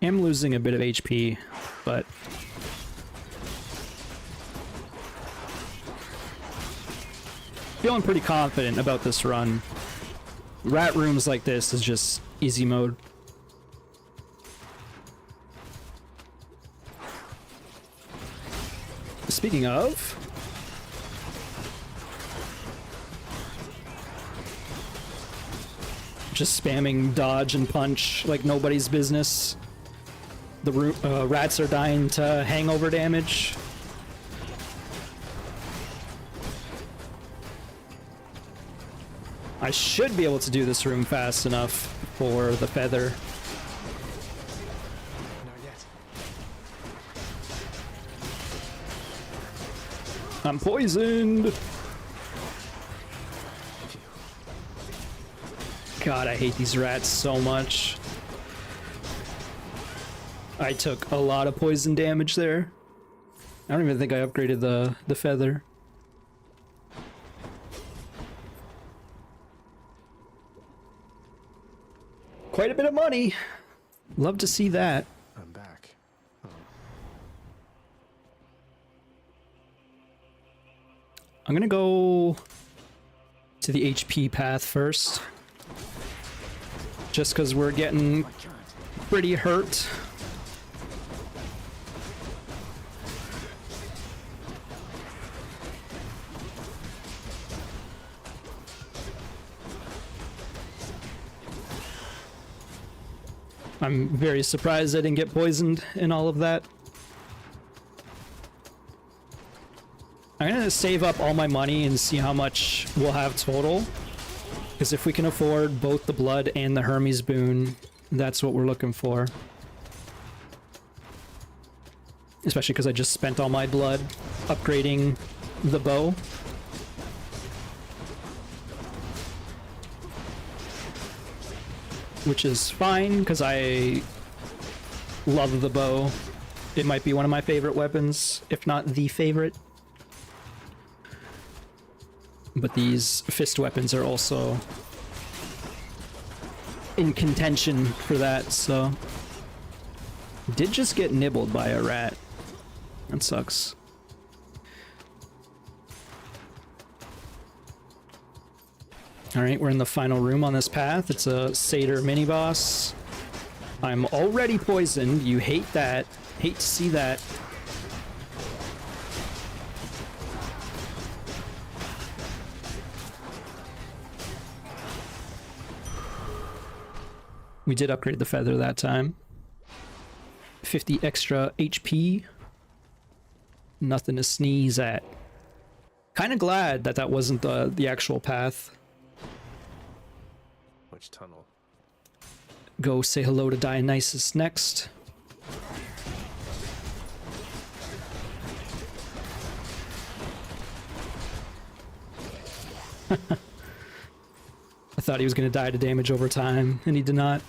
I'm losing a bit of HP, but feeling pretty confident about this run. Rat rooms like this is just easy mode. Speaking of, just spamming dodge and punch like nobody's business. The rats are dying to hangover damage. I should be able to do this room fast enough for the feather. I'm poisoned! God, I hate these rats so much. I took a lot of poison damage there. I don't even think I upgraded the feather. Quite a bit of money. Love to see that. I'm back. Oh. I'm gonna go to the HP path first. Just because we're getting pretty hurt. I'm very surprised I didn't get poisoned in all of that. I'm gonna save up all my money and see how much we'll have total. Because if we can afford both the blood and the Hermes boon, that's what we're looking for. Especially because I just spent all my blood upgrading the bow. Which is fine, because I love the bow. It might be one of my favorite weapons, if not the favorite. But these fist weapons are also in contention for that, so... Did just get nibbled by a rat. That sucks. Alright, we're in the final room on this path. It's a Satyr mini-boss. I'm already poisoned. You hate that. Hate to see that. We did upgrade the feather that time. 50 extra HP. Nothing to sneeze at. Kind of glad that that wasn't the actual path. Which tunnel? Go say hello to Dionysus next. I thought he was going to die to damage over time, and he did not.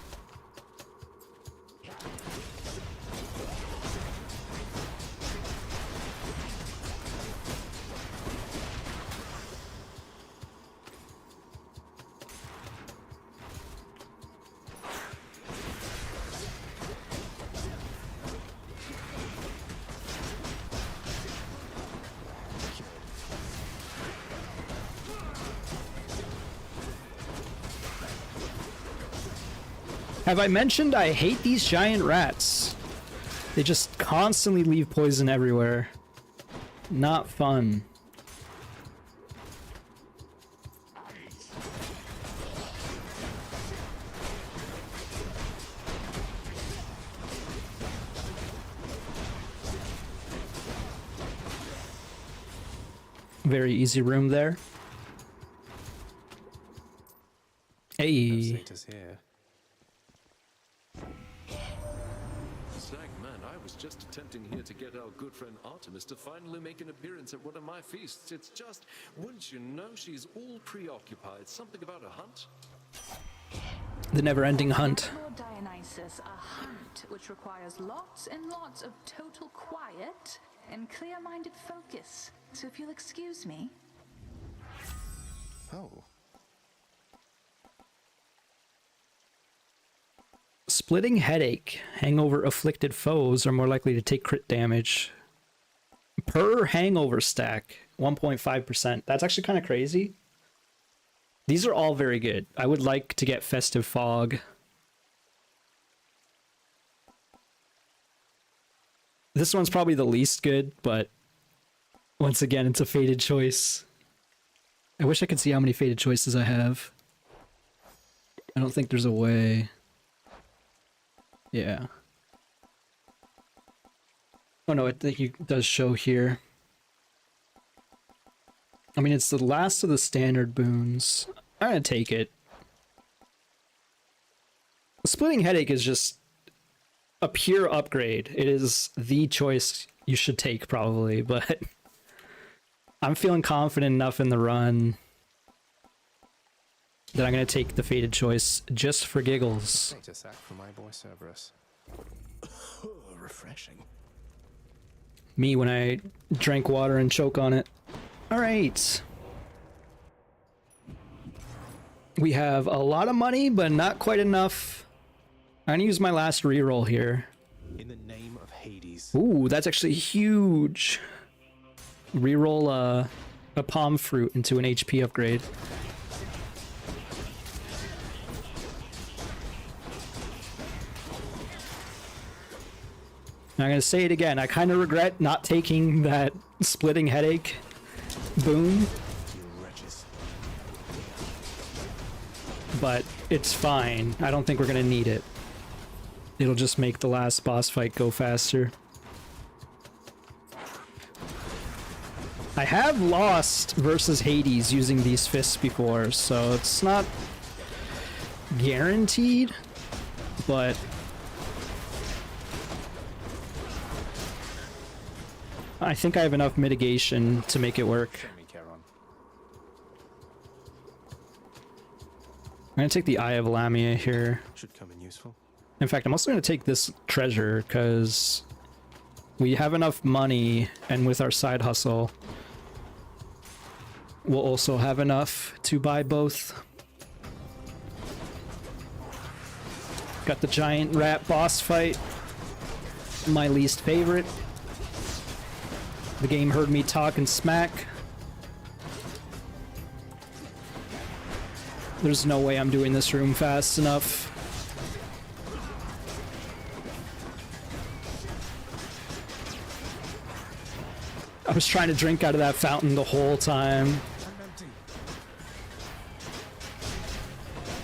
Have I mentioned I hate these giant rats? They just constantly leave poison everywhere. Not fun. Very easy room there. Hey. Satyrs here. Just attempting here to get our good friend Artemis to finally make an appearance at one of my feasts. It's just, wouldn't you know, she's all preoccupied. Something about a hunt? The never-ending hunt. Lord Dionysus, a hunt which requires lots and lots of total quiet and clear-minded focus. So if you'll excuse me. Oh. Splitting headache. Hangover afflicted foes are more likely to take crit damage. Per hangover stack, 1.5%. That's actually kind of crazy. These are all very good. I would like to get Festive Fog. This one's probably the least good, but once again, it's a fated choice. I wish I could see how many fated choices I have. I don't think there's a way. Yeah. Oh no, I think it does show here. I mean, it's the last of the standard boons. I'm gonna take it. Splitting Headache is just a pure upgrade. It is the choice you should take, probably, but I'm feeling confident enough in the run that I'm gonna take the fated choice just for giggles. Great sack for my boy Cerberus. Refreshing. Me when I drank water and choke on it. Alright. We have a lot of money, but not quite enough. I'm gonna use my last reroll here. In the name of Hades. Ooh, that's actually huge. Reroll a palm fruit into an HP upgrade. I'm gonna say it again. I kind of regret not taking that Splitting Headache boon. But it's fine. I don't think we're gonna need it. It'll just make the last boss fight go faster. I have lost versus Hades using these fists before, so it's not guaranteed, but I think I have enough mitigation to make it work. I'm gonna take the Eye of Lamia here. Should come in useful. In fact, I'm also gonna take this treasure because we have enough money, and with our side hustle, we'll also have enough to buy both. Got the giant rat boss fight, my least favorite. The game heard me talk and smack. There's no way I'm doing this room fast enough. I was trying to drink out of that fountain the whole time.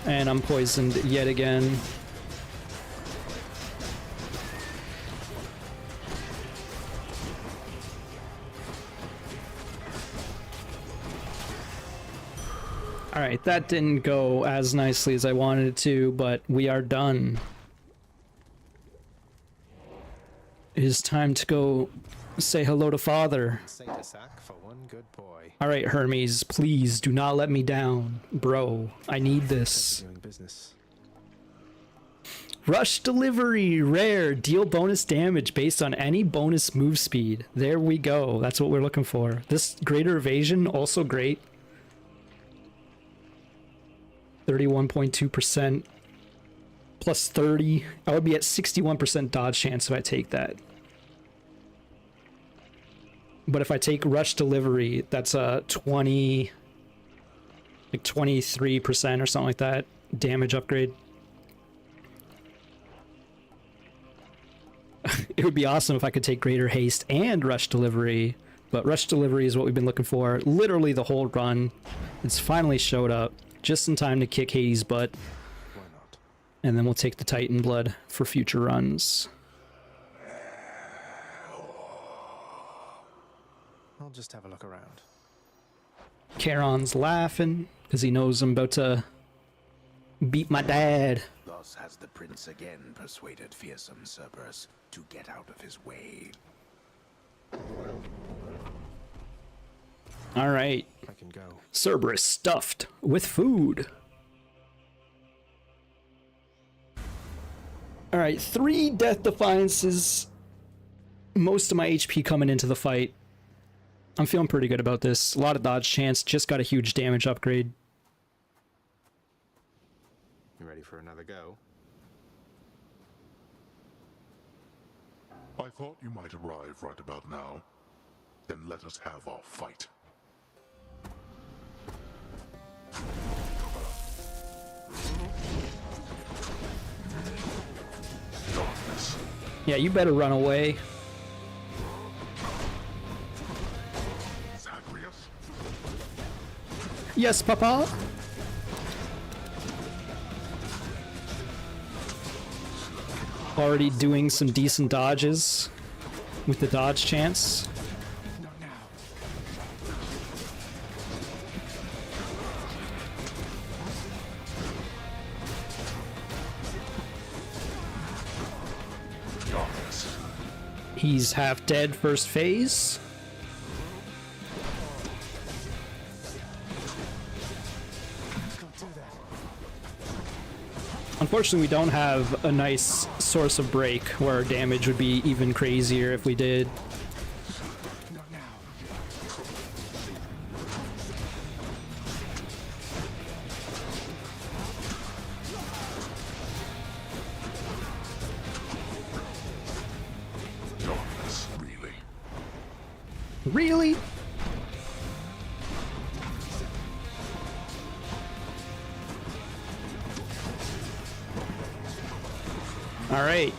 And I'm poisoned yet again. Alright, that didn't go as nicely as I wanted it to, but we are done. It is time to go say hello to Father. Saint Isaac for one good boy. Alright, Hermes, please do not let me down. Bro, I need this. Doing business. Rush delivery, rare, deal bonus damage based on any bonus move speed. There we go. That's what we're looking for. This greater evasion, also great. 31.2%. Plus 30. I would be at 61% dodge chance if I take that. But if I take rush delivery, that's a 20, like 23% or something like that damage upgrade. It would be awesome if I could take greater haste and rush delivery, but rush delivery is what we've been looking for literally the whole run. It's finally showed up just in time to kick Hades' butt. Why not? And then we'll take the Titan blood for future runs. I'll just have a look around. Charon's laughing because he knows I'm about to beat my dad. Thus has the prince again persuaded fearsome Cerberus to get out of his way. All right. I can go. Cerberus stuffed with food. All right, 3 death defiances. Most of my HP coming into the fight. I'm feeling pretty good about this. A lot of dodge chance. Just got a huge damage upgrade. You ready for another go? I thought you might arrive right about now. Then let us have our fight. Darkness. Yeah, you better run away. Zagreus? Yes, Papa. Already doing some decent dodges with the dodge chance. He's half dead first phase. Unfortunately, we don't have a nice source of break where our damage would be even crazier if we did. Darkness, really? Really? All right.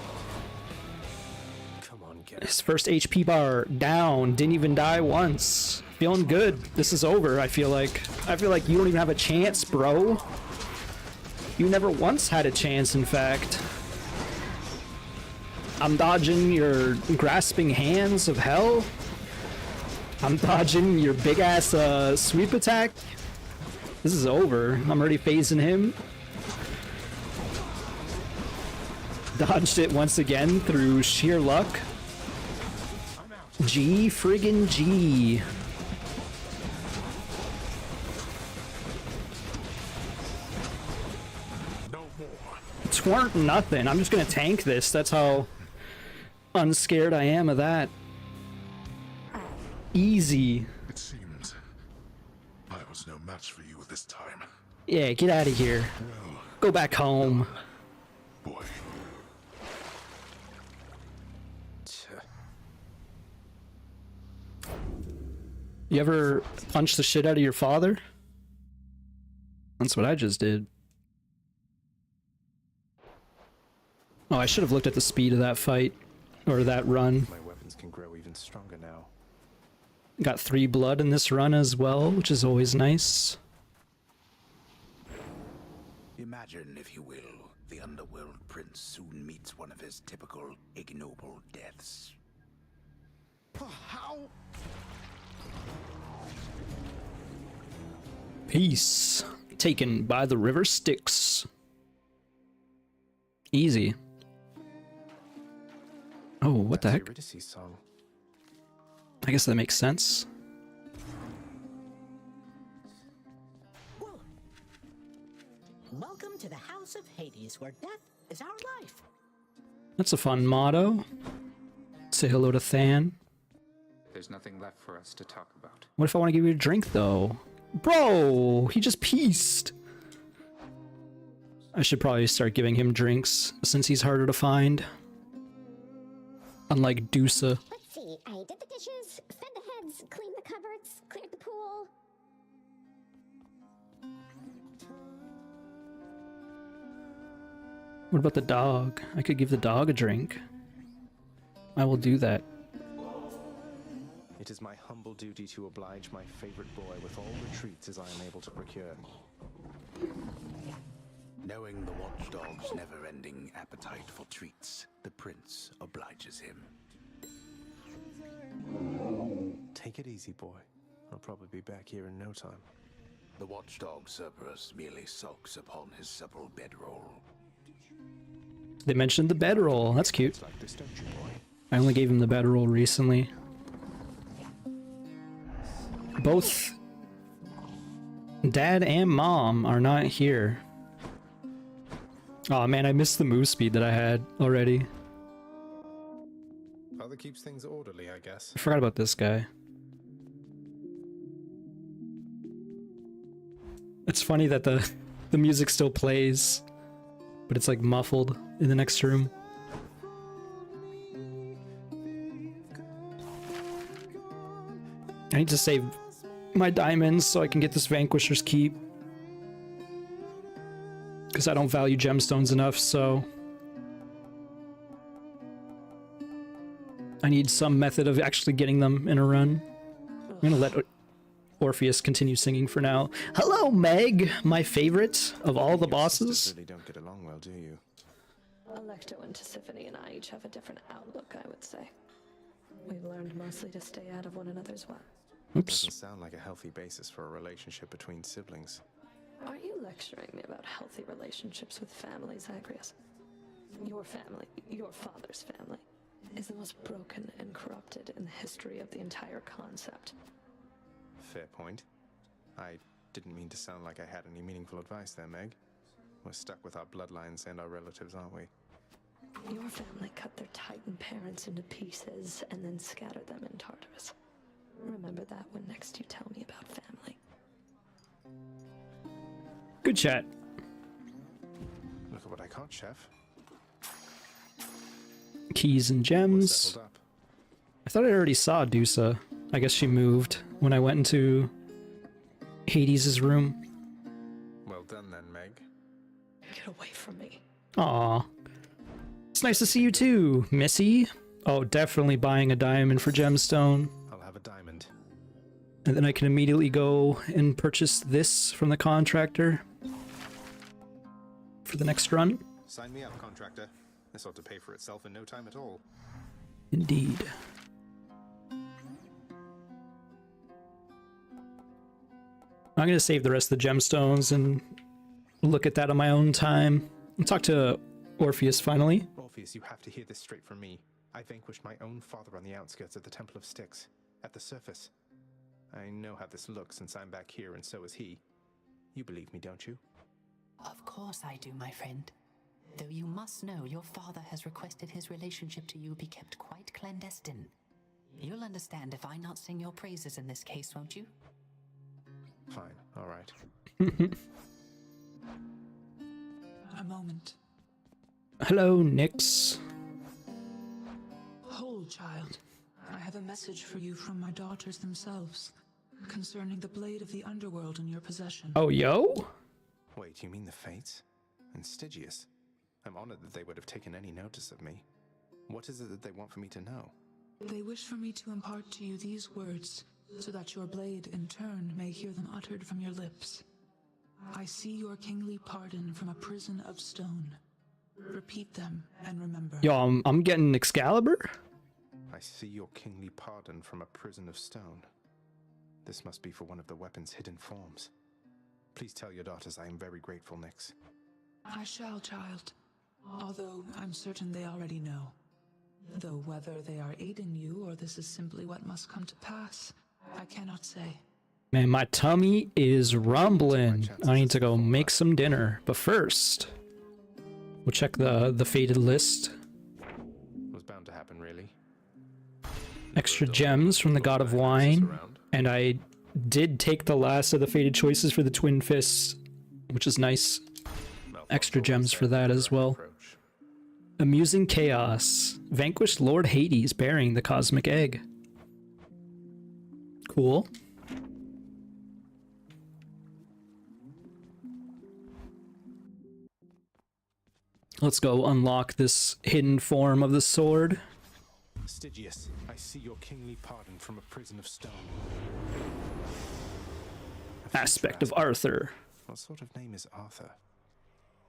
Come on, get His first HP bar down. Didn't even die once. Feeling good. This is over, I feel like. I feel like you don't even have a chance, bro. You never once had a chance, in fact. I'm dodging your grasping hands of hell. I'm dodging your big-ass sweep attack. This is over. I'm already phasing him. Dodged it once again through sheer luck. G friggin' G. Twernt nothing. I'm just gonna tank this. That's how unscared I am of that. Easy. It seems I was no match for you this time. Yeah, get out of here. Well, go back home. Boy. You ever punch the shit out of your father? That's what I just did. Oh, I should have looked at the speed of that fight. Or that run. My weapons can grow even stronger now. Got 3 blood in this run as well, which is always nice. Imagine, if you will, the underworld prince soon meets one of his typical ignoble deaths. How? Peace. Taken by the river Styx. Easy. Oh, what the heck? Eurydice's song. I guess that makes sense. Welcome to the House of Hades, where death is our life. That's a fun motto. Say hello to Than. There's nothing left for us to talk about. What if I want to give you a drink, though? Bro, he just pieced. I should probably start giving him drinks, since he's harder to find. Unlike Dusa. Let's see, I did the dishes, fed the heads, cleaned the cupboards, cleared the pool. What about the dog? I could give the dog a drink. I will do that. It is my humble duty to oblige my favorite boy with all the treats as I am able to procure. Knowing the watchdog's never-ending appetite for treats, the prince obliges him. Take it easy, boy. I'll probably be back here in no time. The watchdog Cerberus merely sulks upon his supple bedroll. They mentioned the bedroll. That's cute. Like this, don't you, boy? I only gave him the bedroll recently. Both Dad and Mom are not here. Oh man, I missed the move speed that I had already. Father keeps things orderly, I guess. I forgot about this guy. It's funny that the music still plays, but it's like muffled in the next room. I need to save my diamonds so I can get this Vanquisher's Keep. Because I don't value gemstones enough, so... I need some method of actually getting them in a run. I'm gonna let Orpheus continue singing for now. Hello, Meg! My favorite of all the bosses. Really don't get along well, do you? Alecto and Tisiphone and I each have a different outlook, I would say. We've learned mostly to stay out of one another's way. Oops. Doesn't sound like a healthy basis for a relationship between siblings. Are you lecturing me about healthy relationships with family, Zagreus? Your family, your father's family, is the most broken and corrupted in the history of the entire concept. Fair point. I didn't mean to sound like I had any meaningful advice there, Meg. We're stuck with our bloodlines and our relatives, aren't we? Your family cut their Titan parents into pieces and then scattered them in Tartarus. Remember that when next you tell me about family. Good chat. Look at what I caught, Chef. Keys and gems. Settled up. I thought I already saw Dusa. I guess she moved when I went into Hades' room. Well done then, Meg. Get away from me. Aw. It's nice to see you too, Missy. Oh, definitely buying a diamond for gemstone. I'll have a diamond. And then I can immediately go and purchase this from the contractor for the next run. Sign me up, contractor. This ought to pay for itself in no time at all. Indeed. I'm gonna save the rest of the gemstones and look at that on my own time. I'll talk to Orpheus finally. Orpheus, you have to hear this straight from me. I vanquished my own father on the outskirts of the Temple of Styx, at the surface. I know how this looks since I'm back here and so is he. You believe me, don't you? Of course I do, my friend. Though you must know your father has requested his relationship to you be kept quite clandestine. You'll understand if I not sing your praises in this case, won't you? Fine, alright. A moment. Hello, Nyx. Hold, child. I have a message for you from my daughters themselves, concerning the blade of the underworld in your possession. Oh, yo? Wait, you mean the Fates? And Stygius? I'm honored that they would have taken any notice of me. What is it that they want for me to know? They wish for me to impart to you these words, so that your blade, in turn, may hear them uttered from your lips. I see your kingly pardon from a prison of stone. Repeat them and remember. Yo, I'm getting Excalibur? I see your kingly pardon from a prison of stone. This must be for one of the weapon's hidden forms. Please tell your daughters I am very grateful, Nyx. I shall, child. Although I'm certain they already know. Though whether they are aiding you or this is simply what must come to pass, I cannot say. Man, my tummy is rumbling. I need to go make some dinner. But first, we'll check the fated list. Was bound to happen, really. Extra gems from the God of Wine. And I did take the last of the fated choices for the Twin Fists, which is nice. Extra gems for that as well. Amusing Chaos. Vanquished Lord Hades bearing the Cosmic Egg. Cool. Let's go unlock this hidden form of the sword. Stygius, I see your kingly pardon from a prison of stone. Aspect of Arthur. What sort of name is Arthur?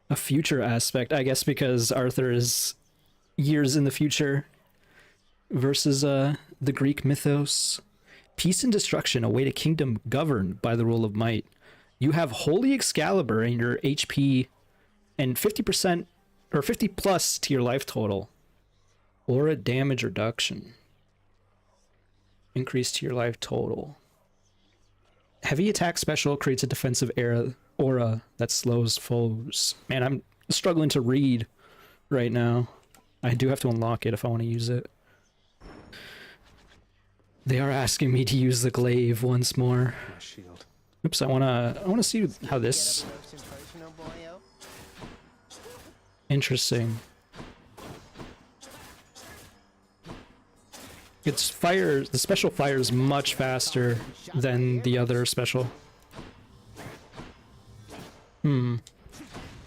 A future aspect, I guess, because Arthur is years in the future versus the Greek mythos. Peace and destruction await a kingdom governed by the rule of might. You have Holy Excalibur in your HP and 50% or 50 plus to your life total. Or a damage reduction. Increase to your life total. Heavy attack special creates a defensive aura that slows foes. Man, I'm struggling to read right now. I do have to unlock it if I want to use it. They are asking me to use the glaive once more. Oops, I wanna see how this. Interesting. Its fire, the special fire is much faster than the other special.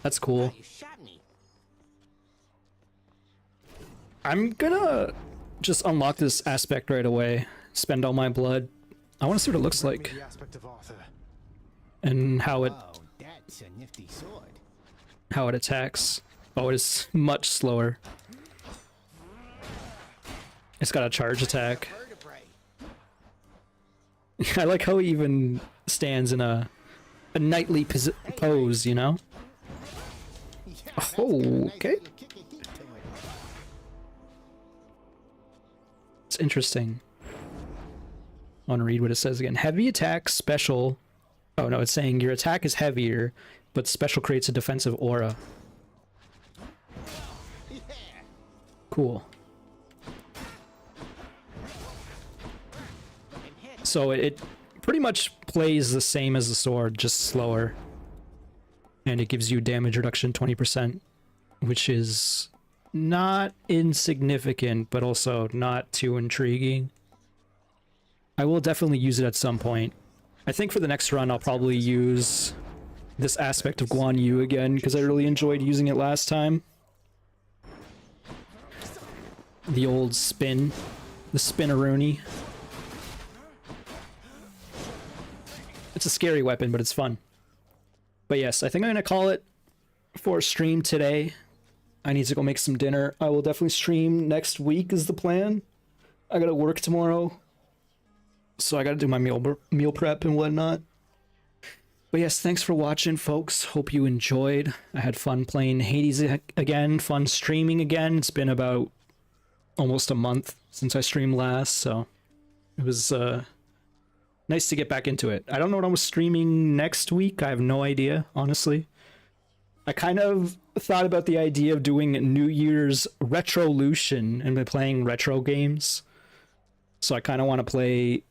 That's cool. I'm gonna just unlock this aspect right away. Spend all my blood. I want to see what it looks like. And how it attacks. Oh, it is much slower. It's got a charge attack. I like how he even stands in a knightly pose, you know? Oh, okay. It's interesting. I want to read what it says again. Heavy attack special. Oh no, it's saying your attack is heavier, but special creates a defensive aura. Cool. So it pretty much plays the same as the sword, just slower. And it gives you damage reduction 20%, which is not insignificant, but also not too intriguing. I will definitely use it at some point. I think for the next run, I'll probably use this aspect of Guan Yu again, because I really enjoyed using it last time. The old spin. The spinaroonie. It's a scary weapon, but it's fun. But yes, I think I'm going to call it for a stream today. I need to go make some dinner. I will definitely stream next week is the plan. I got to work tomorrow. So I got to do my meal prep and whatnot. But yes, thanks for watching, folks. Hope you enjoyed. I had fun playing Hades again, fun streaming again. It's been about almost a month since I streamed last, so it was nice to get back into it. I don't know what I'm streaming next week. I have no idea, honestly. I kind of thought about the idea of doing New Year's Retrolution and playing retro games. So I kind of want to play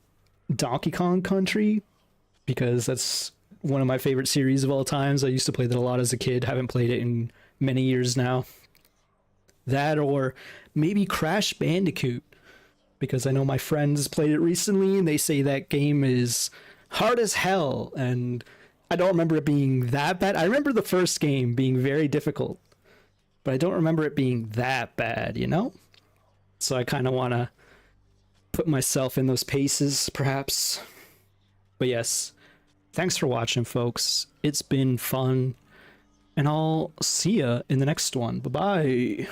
Donkey Kong Country because that's one of my favorite series of all times. I used to play that a lot as a kid. Haven't played it in many years now. That or maybe Crash Bandicoot, because I know my friends played it recently and they say that game is hard as hell, and I don't remember it being that bad. I remember the first game being very difficult, but I don't remember it being that bad, you know? So I kind of want to put myself in those paces, perhaps. But yes, thanks for watching, folks. It's been fun, and I'll see ya in the next one. Bye-bye.